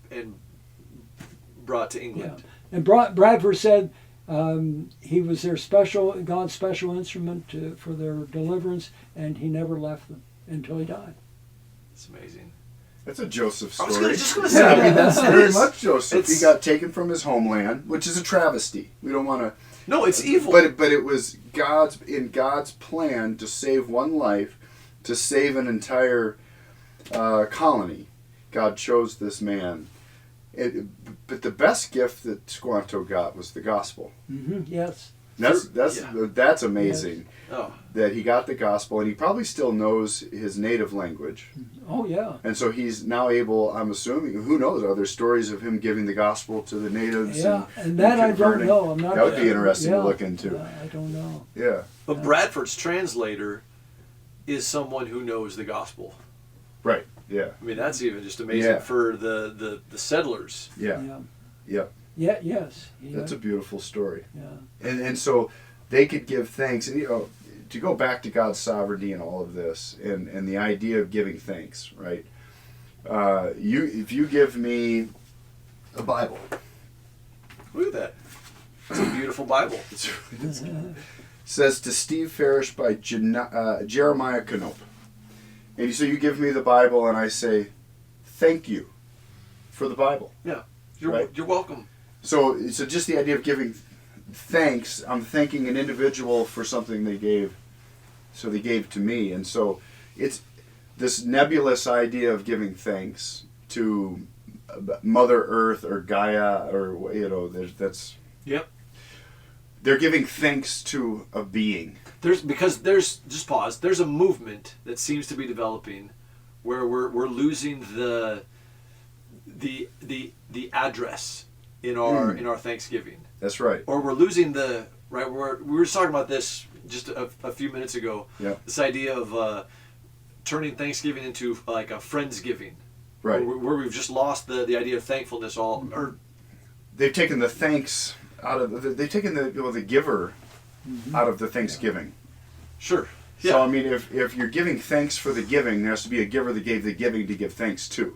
brought to England. Yeah. And Bradford said he was their God's special instrument for their deliverance, and he never left them until he died. It's amazing. That's a Joseph story. I was just going to say yeah, that. I mean, that's It very is. much Joseph. He got taken from his homeland, which is a travesty. We don't want to. No, it's evil. But it was God's plan to save one life, to save an entire colony. God chose this man. But the best gift that Squanto got was the gospel. Mm-hmm. Yes. That's amazing. Yes. Oh. That he got the gospel, and he probably still knows his native language. Oh yeah. And so he's now able, I'm assuming, who knows, are there stories of him giving the gospel to the natives? Yeah, and that I don't converting? know. I'm not. That would be interesting to look into. I don't know. Yeah. But Bradford's translator is someone who knows the gospel. Right. Yeah. I mean, that's even just amazing Yeah. for the settlers. Yeah. Yeah. Yeah. Yeah. Yes. Yeah. That's a beautiful story. Yeah. And so they could give thanks, and to go back to God's sovereignty and all of this, and the idea of giving thanks, right? If you give me a Bible, Look at that. It's a beautiful Bible. says to Steve Farish by Jeremiah Knope. And so you give me the Bible, and I say, thank you for the Bible. Yeah. Right. You're welcome. So just the idea of giving thanks, I'm thanking an individual for something they gave. So they gave to me. And so it's this nebulous idea of giving thanks to Mother Earth or Gaia or, that's... Yep. They're giving thanks to a being. Just pause. There's a movement that seems to be developing where we're losing the address in our Thanksgiving. That's right. Or we're losing we were just talking about this just a few minutes ago. Yep. This idea of turning Thanksgiving into like a Friendsgiving, Right. Where we've just lost the idea of thankfulness all. Or They've taken the thanks out of they've taken the giver out of the thanksgiving. Sure. Yeah. So I mean, if you're giving thanks for the giving, there has to be a giver that gave the giving to give thanks to.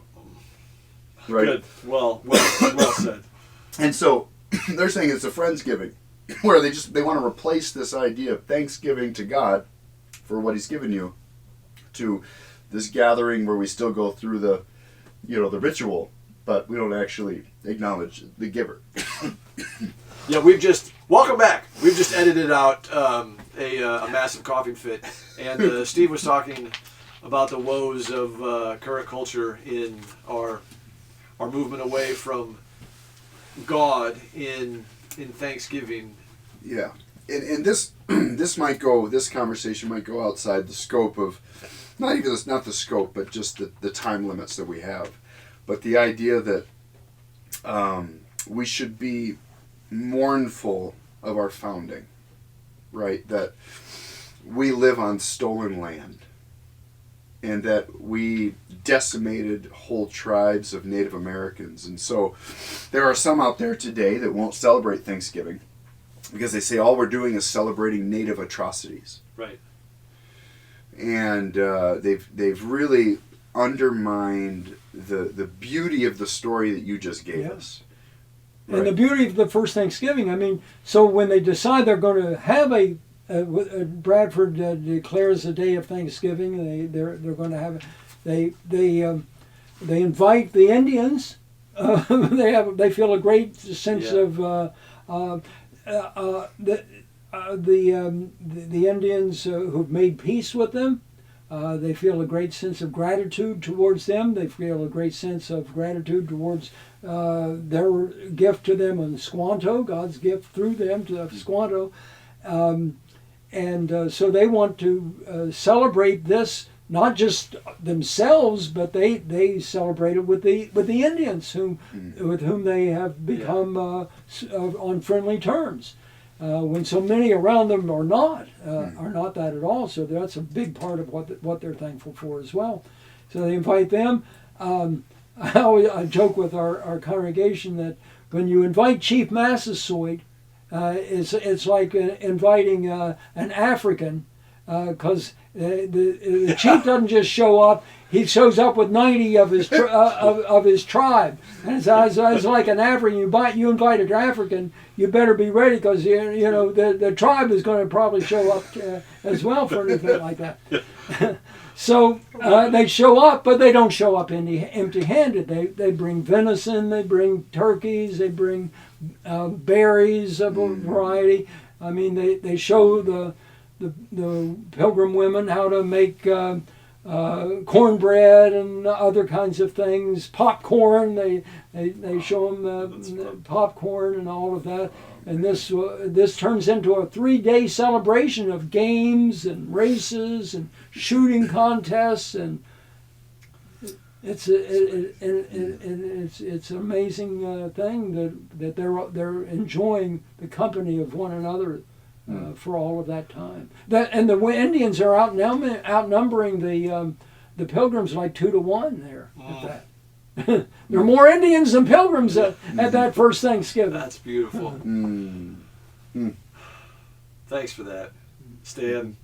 Right. Good. Well said. And so they're saying it's a friendsgiving, where they want to replace this idea of thanksgiving to God for what He's given you, to this gathering where we still go through the ritual, but we don't actually acknowledge the giver. Yeah, welcome back. We've just edited out a massive coughing fit, and Steve was talking about the woes of current culture in our movement away from God in Thanksgiving. Yeah, and this this conversation might go outside the scope of not the scope, but just the time limits that we have. But the idea that we should be mournful of our founding, right? That we live on stolen land, and that we decimated whole tribes of Native Americans. And so there are some out there today that won't celebrate Thanksgiving because they say all we're doing is celebrating Native atrocities. Right. And they've really undermined the beauty of the story that you just gave us. And the beauty of the first Thanksgiving, I mean, so when they decide they're going to have Bradford declares a day of Thanksgiving. They're going to have they invite the Indians. They feel a great sense of the Indians who've made peace with them. They feel a great sense of gratitude towards them. They feel a great sense of gratitude towards their gift to them on Squanto, God's gift through them to Squanto. So they want to celebrate this, not just themselves, but they celebrate it with the Indians with whom they have become on friendly terms. When so many around them are not that at all. So that's a big part of what they're thankful for as well. So they invite them. I joke with our congregation that when you invite Chief Massasoit, it's like inviting an African, because the chief doesn't just show up; he shows up with 90 of his of his tribe, and it's like an African. You invite an African, you better be ready, because the tribe is going to probably show up as well for an event like that. So they show up, but they don't show up empty-handed. They bring venison, they bring turkeys, they bring berries of a variety. I mean, they show the Pilgrim women how to make cornbread and other kinds of things. Popcorn. They show them popcorn and all of that. And this turns into a 3-day celebration of games and races and shooting contests, and it's an amazing thing that they're enjoying the company of one another for all of that time. And the Indians are outnumbering the Pilgrims like 2-1 there at that. There are more Indians than Pilgrims at that first Thanksgiving. That's beautiful. Thanks for that, Stan.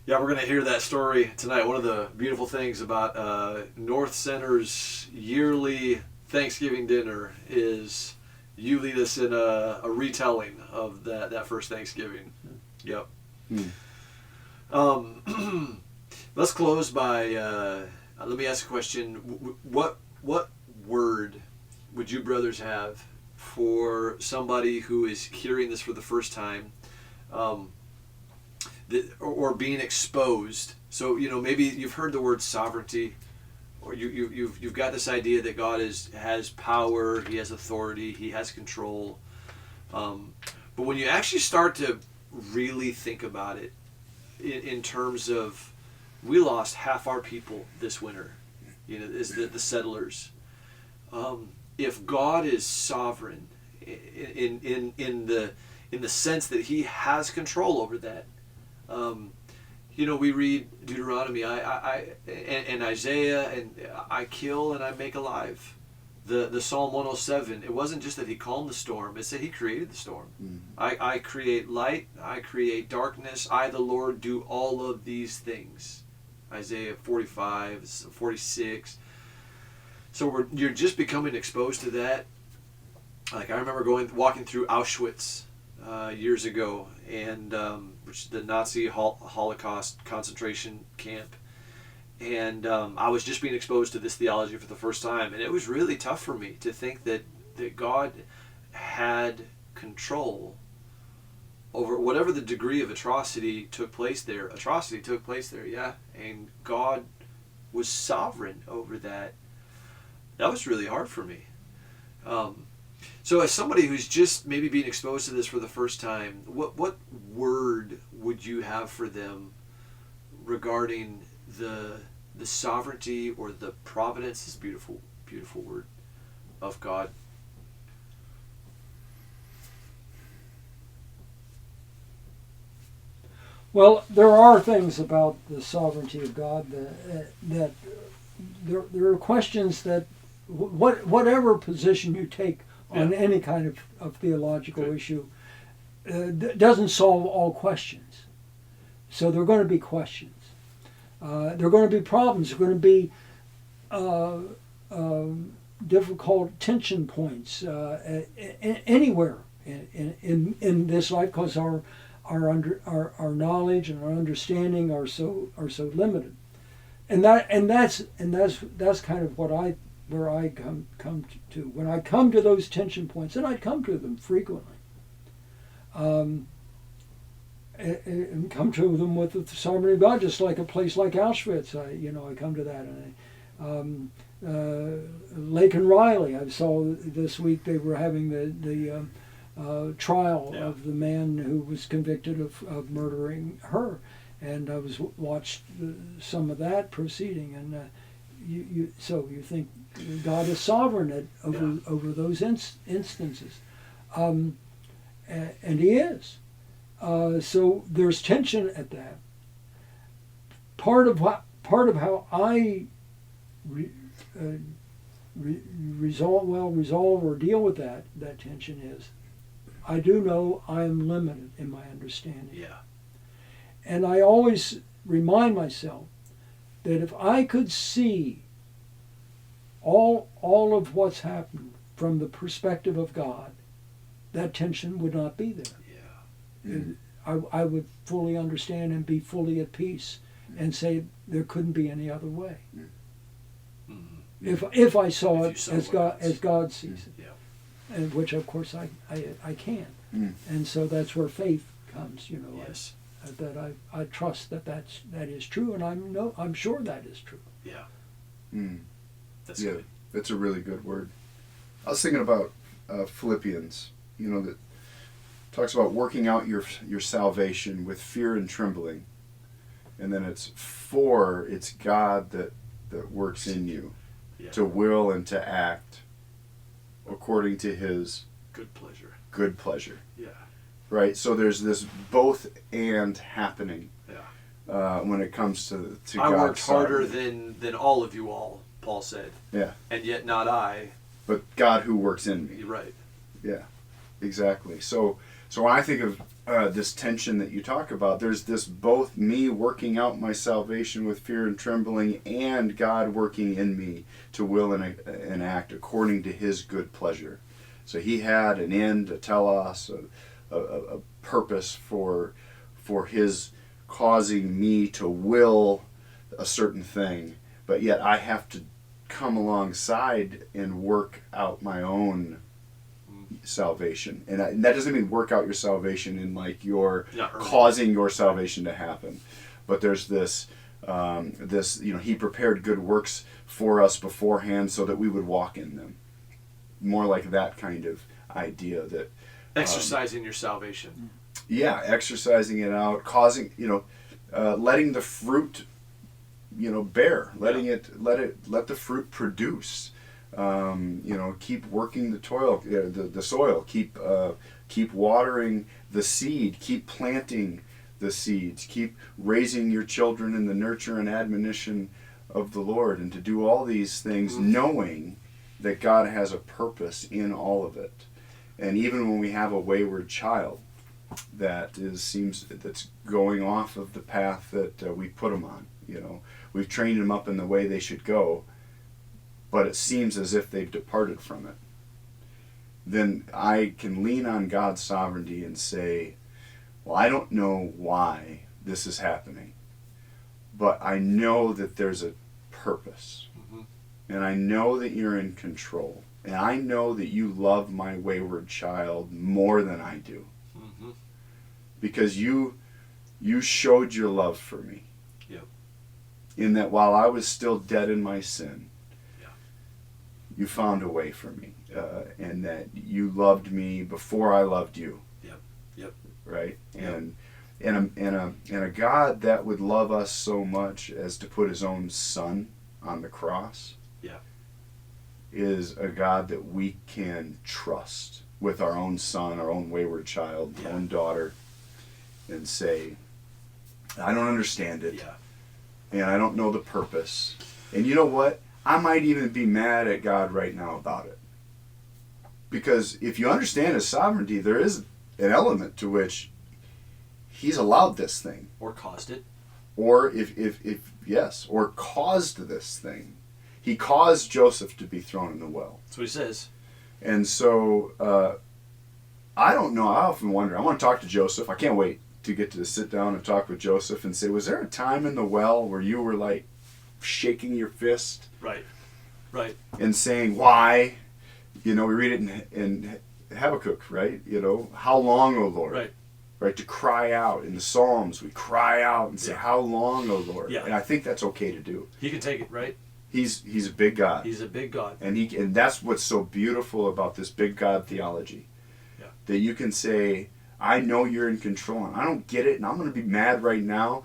Yeah, we're going to hear that story tonight. One of the beautiful things about North Center's yearly Thanksgiving dinner is you lead us in a retelling of that first Thanksgiving. Yep. Let's close by... let me ask a question. What word would you brothers have for somebody who is hearing this for the first time, or being exposed? So maybe you've heard the word sovereignty, or you've got this idea that God has power, He has authority, He has control. But when you actually start to really think about it, in terms of, we lost half our people this winter, is the settlers. If God is sovereign in the sense that He has control over that, We read Deuteronomy, and Isaiah, and I kill and I make alive. The Psalm 107, it wasn't just that he calmed the storm, it said he created the storm. I create light, I create darkness, I the Lord do all of these things. Isaiah 45, 46. So you're just becoming exposed to that. Like I remember walking through Auschwitz years ago, and which is the Nazi Holocaust concentration camp, and I was just being exposed to this theology for the first time, and it was really tough for me to think that God had control over whatever the degree of atrocity took place there. Atrocity took place there, yeah, and God was sovereign over that. That was really hard for me. So as somebody who's just maybe being exposed to this for the first time, what word would you have for them regarding the sovereignty or the providence, this beautiful, beautiful word, of God? Well, there are things about the sovereignty of God that there are questions that whatever position you take on any kind of theological issue doesn't solve all questions. So there are going to be questions. There are going to be problems. There are going to be difficult tension points anywhere in this life, because our knowledge and our understanding are so limited, and that's kind of where I come to when I come to those tension points, and I come to them frequently, and come to them with the sovereignty of God, just like a place like Auschwitz. I come to that, and Lake and Riley. I saw this week they were having the trial of the man who was convicted of murdering her, and I watched some of that proceeding, and so you think God is sovereign over those instances, and He is. So there's tension at that. Part of how I resolve or deal with that tension is, I do know I am limited in my understanding. Yeah. And I always remind myself that if I could see all of what's happened from the perspective of God, that tension would not be there. Yeah. I would fully understand and be fully at peace and say there couldn't be any other way. Mm-hmm. If I saw it as God sees it. Yeah. And which of course I can, and so that's where faith comes. Yes. That I trust that is true, and I'm sure that is true. Yeah. That's good. That's a really good word. I was thinking about Philippians. That talks about working out your salvation with fear and trembling, and then it's God that works in you to will and to act according to His good pleasure. Yeah. Right. So there's this both and happening. Yeah. When it comes to I God's worked harder sovereignty. than all of you all, Paul said. Yeah. And yet not I. But God who works in me. You're right. Yeah. Exactly. So when I think of this tension that you talk about, there's this both me working out my salvation with fear and trembling, and God working in me to will and act according to His good pleasure. So He had an end, a telos, a purpose for His causing me to will a certain thing, but yet I have to come alongside and work out my own salvation. And that doesn't mean work out your salvation in like you're causing your salvation to happen, but there's this He prepared good works for us beforehand so that we would walk in them. More like that kind of idea, that exercising your salvation. Yeah, exercising it out, causing, letting the fruit, bear, let the fruit produce. Keep working the soil, keep watering the seed, keep planting the seeds. Keep raising your children in the nurture and admonition of the Lord, and to do all these things knowing that God has a purpose in all of it. And even when we have a wayward child that's going off of the path that we put them on, we've trained them up in the way they should go, but it seems as if they've departed from it, then I can lean on God's sovereignty and say, well, I don't know why this is happening, but I know that there's a purpose. And I know that you're in control. And I know that you love my wayward child more than I do. Because you showed your love for me. Yep. In that while I was still dead in my sin, yeah, you found a way for me. And that you loved me before I loved you. Yep. Yep. Right? Yep. And a God that would love us so much as to put his own son on the cross, yeah, is a God that we can trust with our own son, our own wayward child, yeah, own daughter, and say, I don't understand it, yeah, and I don't know the purpose. And you know what? I might even be mad at God right now about it. Because if you understand his sovereignty, there is an element to which he's allowed this thing. Or caused it. Or or caused this thing. He caused Joseph to be thrown in the well. That's what he says. And so, I don't know. I often wonder. I want to talk to Joseph. I can't wait to get to sit down and talk with Joseph and say, was there a time in the well where you were like shaking your fist? Right. Right. And saying, why? We read it in Habakkuk, right? How long, O Lord? Right. Right, to cry out. In the Psalms, we cry out and say, yeah, how long, O Lord? Yeah. And I think that's okay to do. He can take it, right? He's a big God. He's a big God. And that's what's so beautiful about this big God theology. Yeah. That you can say, I know you're in control, and I don't get it, and I'm going to be mad right now.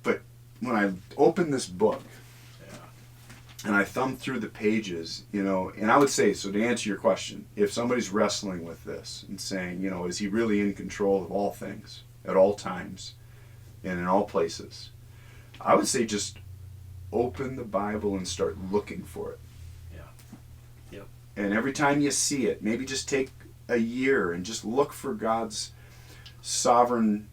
But when I open this book, and I thumb through the pages, and I would say, so to answer your question, if somebody's wrestling with this and saying, is he really in control of all things, at all times, and in all places, I would say just open the Bible and start looking for it. Yeah. Yep. And every time you see it, maybe just take a year and just look for God's sovereign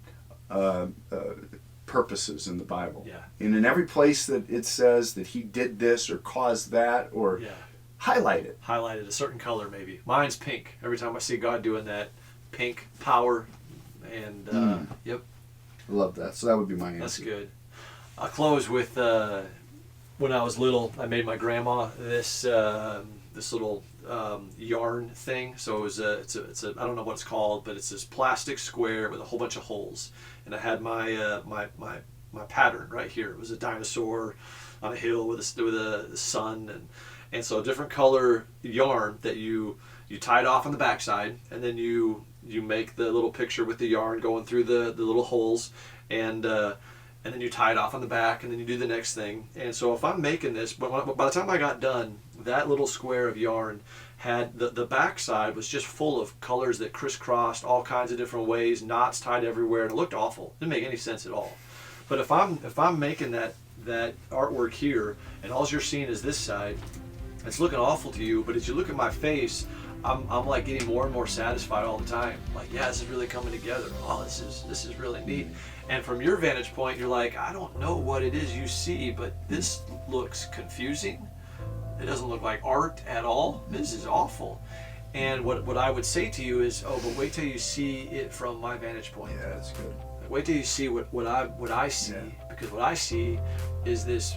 purposes in the Bible. Yeah. And in every place that it says that he did this or caused that, or highlight it. Highlight it a certain color maybe. Mine's pink. Every time I see God doing that, pink, power, and yep. I love that. So that would be my answer. That's good. I'll close with when I was little, I made my grandma this little yarn thing. So it was it's a I don't know what it's called, but it's this plastic square with a whole bunch of holes. And I had my my pattern right here. It was a dinosaur on a hill with a sun, and so a different color yarn that you tied off on the backside, and then you make the little picture with the yarn going through the little holes, and then you tie it off on the back, and then you do the next thing. And so if I'm making this, but by the time I got done, that little square of yarn had the backside was just full of colors that crisscrossed all kinds of different ways, knots tied everywhere, and it looked awful. It didn't make any sense at all. But if I'm making that artwork here, and all you're seeing is this side, it's looking awful to you. But as you look at my face, I'm like getting more and more satisfied all the time. Like, yeah, this is really coming together. Oh, this is really neat. And from your vantage point, you're like, I don't know what it is you see, but this looks confusing. It doesn't look like art at all. This is awful. And what I would say to you is, but wait till you see it from my vantage point. Yeah, that's good. Wait till you see what I see, because what I see is this,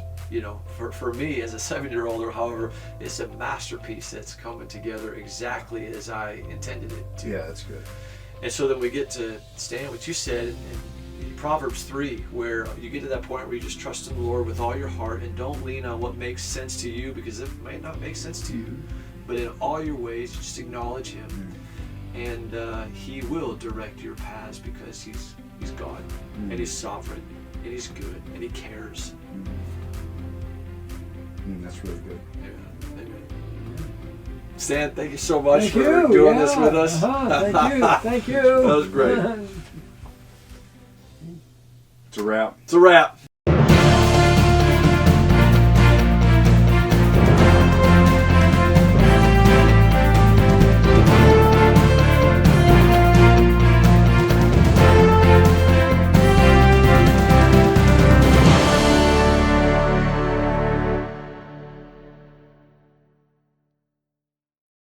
for me as a 7-year-old or however, it's a masterpiece that's coming together exactly as I intended it to. Yeah, that's good. And so then we get to Stan, what you said in Proverbs 3, where you get to that point where you just trust in the Lord with all your heart and don't lean on what makes sense to you, because it may not make sense to you. But in all your ways, just acknowledge Him, and He will direct your paths, because He's God, and He's sovereign, and He's good, and He cares. That's really good. Yeah. Amen. Stan, thank you so much for doing this with us. Thank you. That was great. It's a wrap. It's a wrap.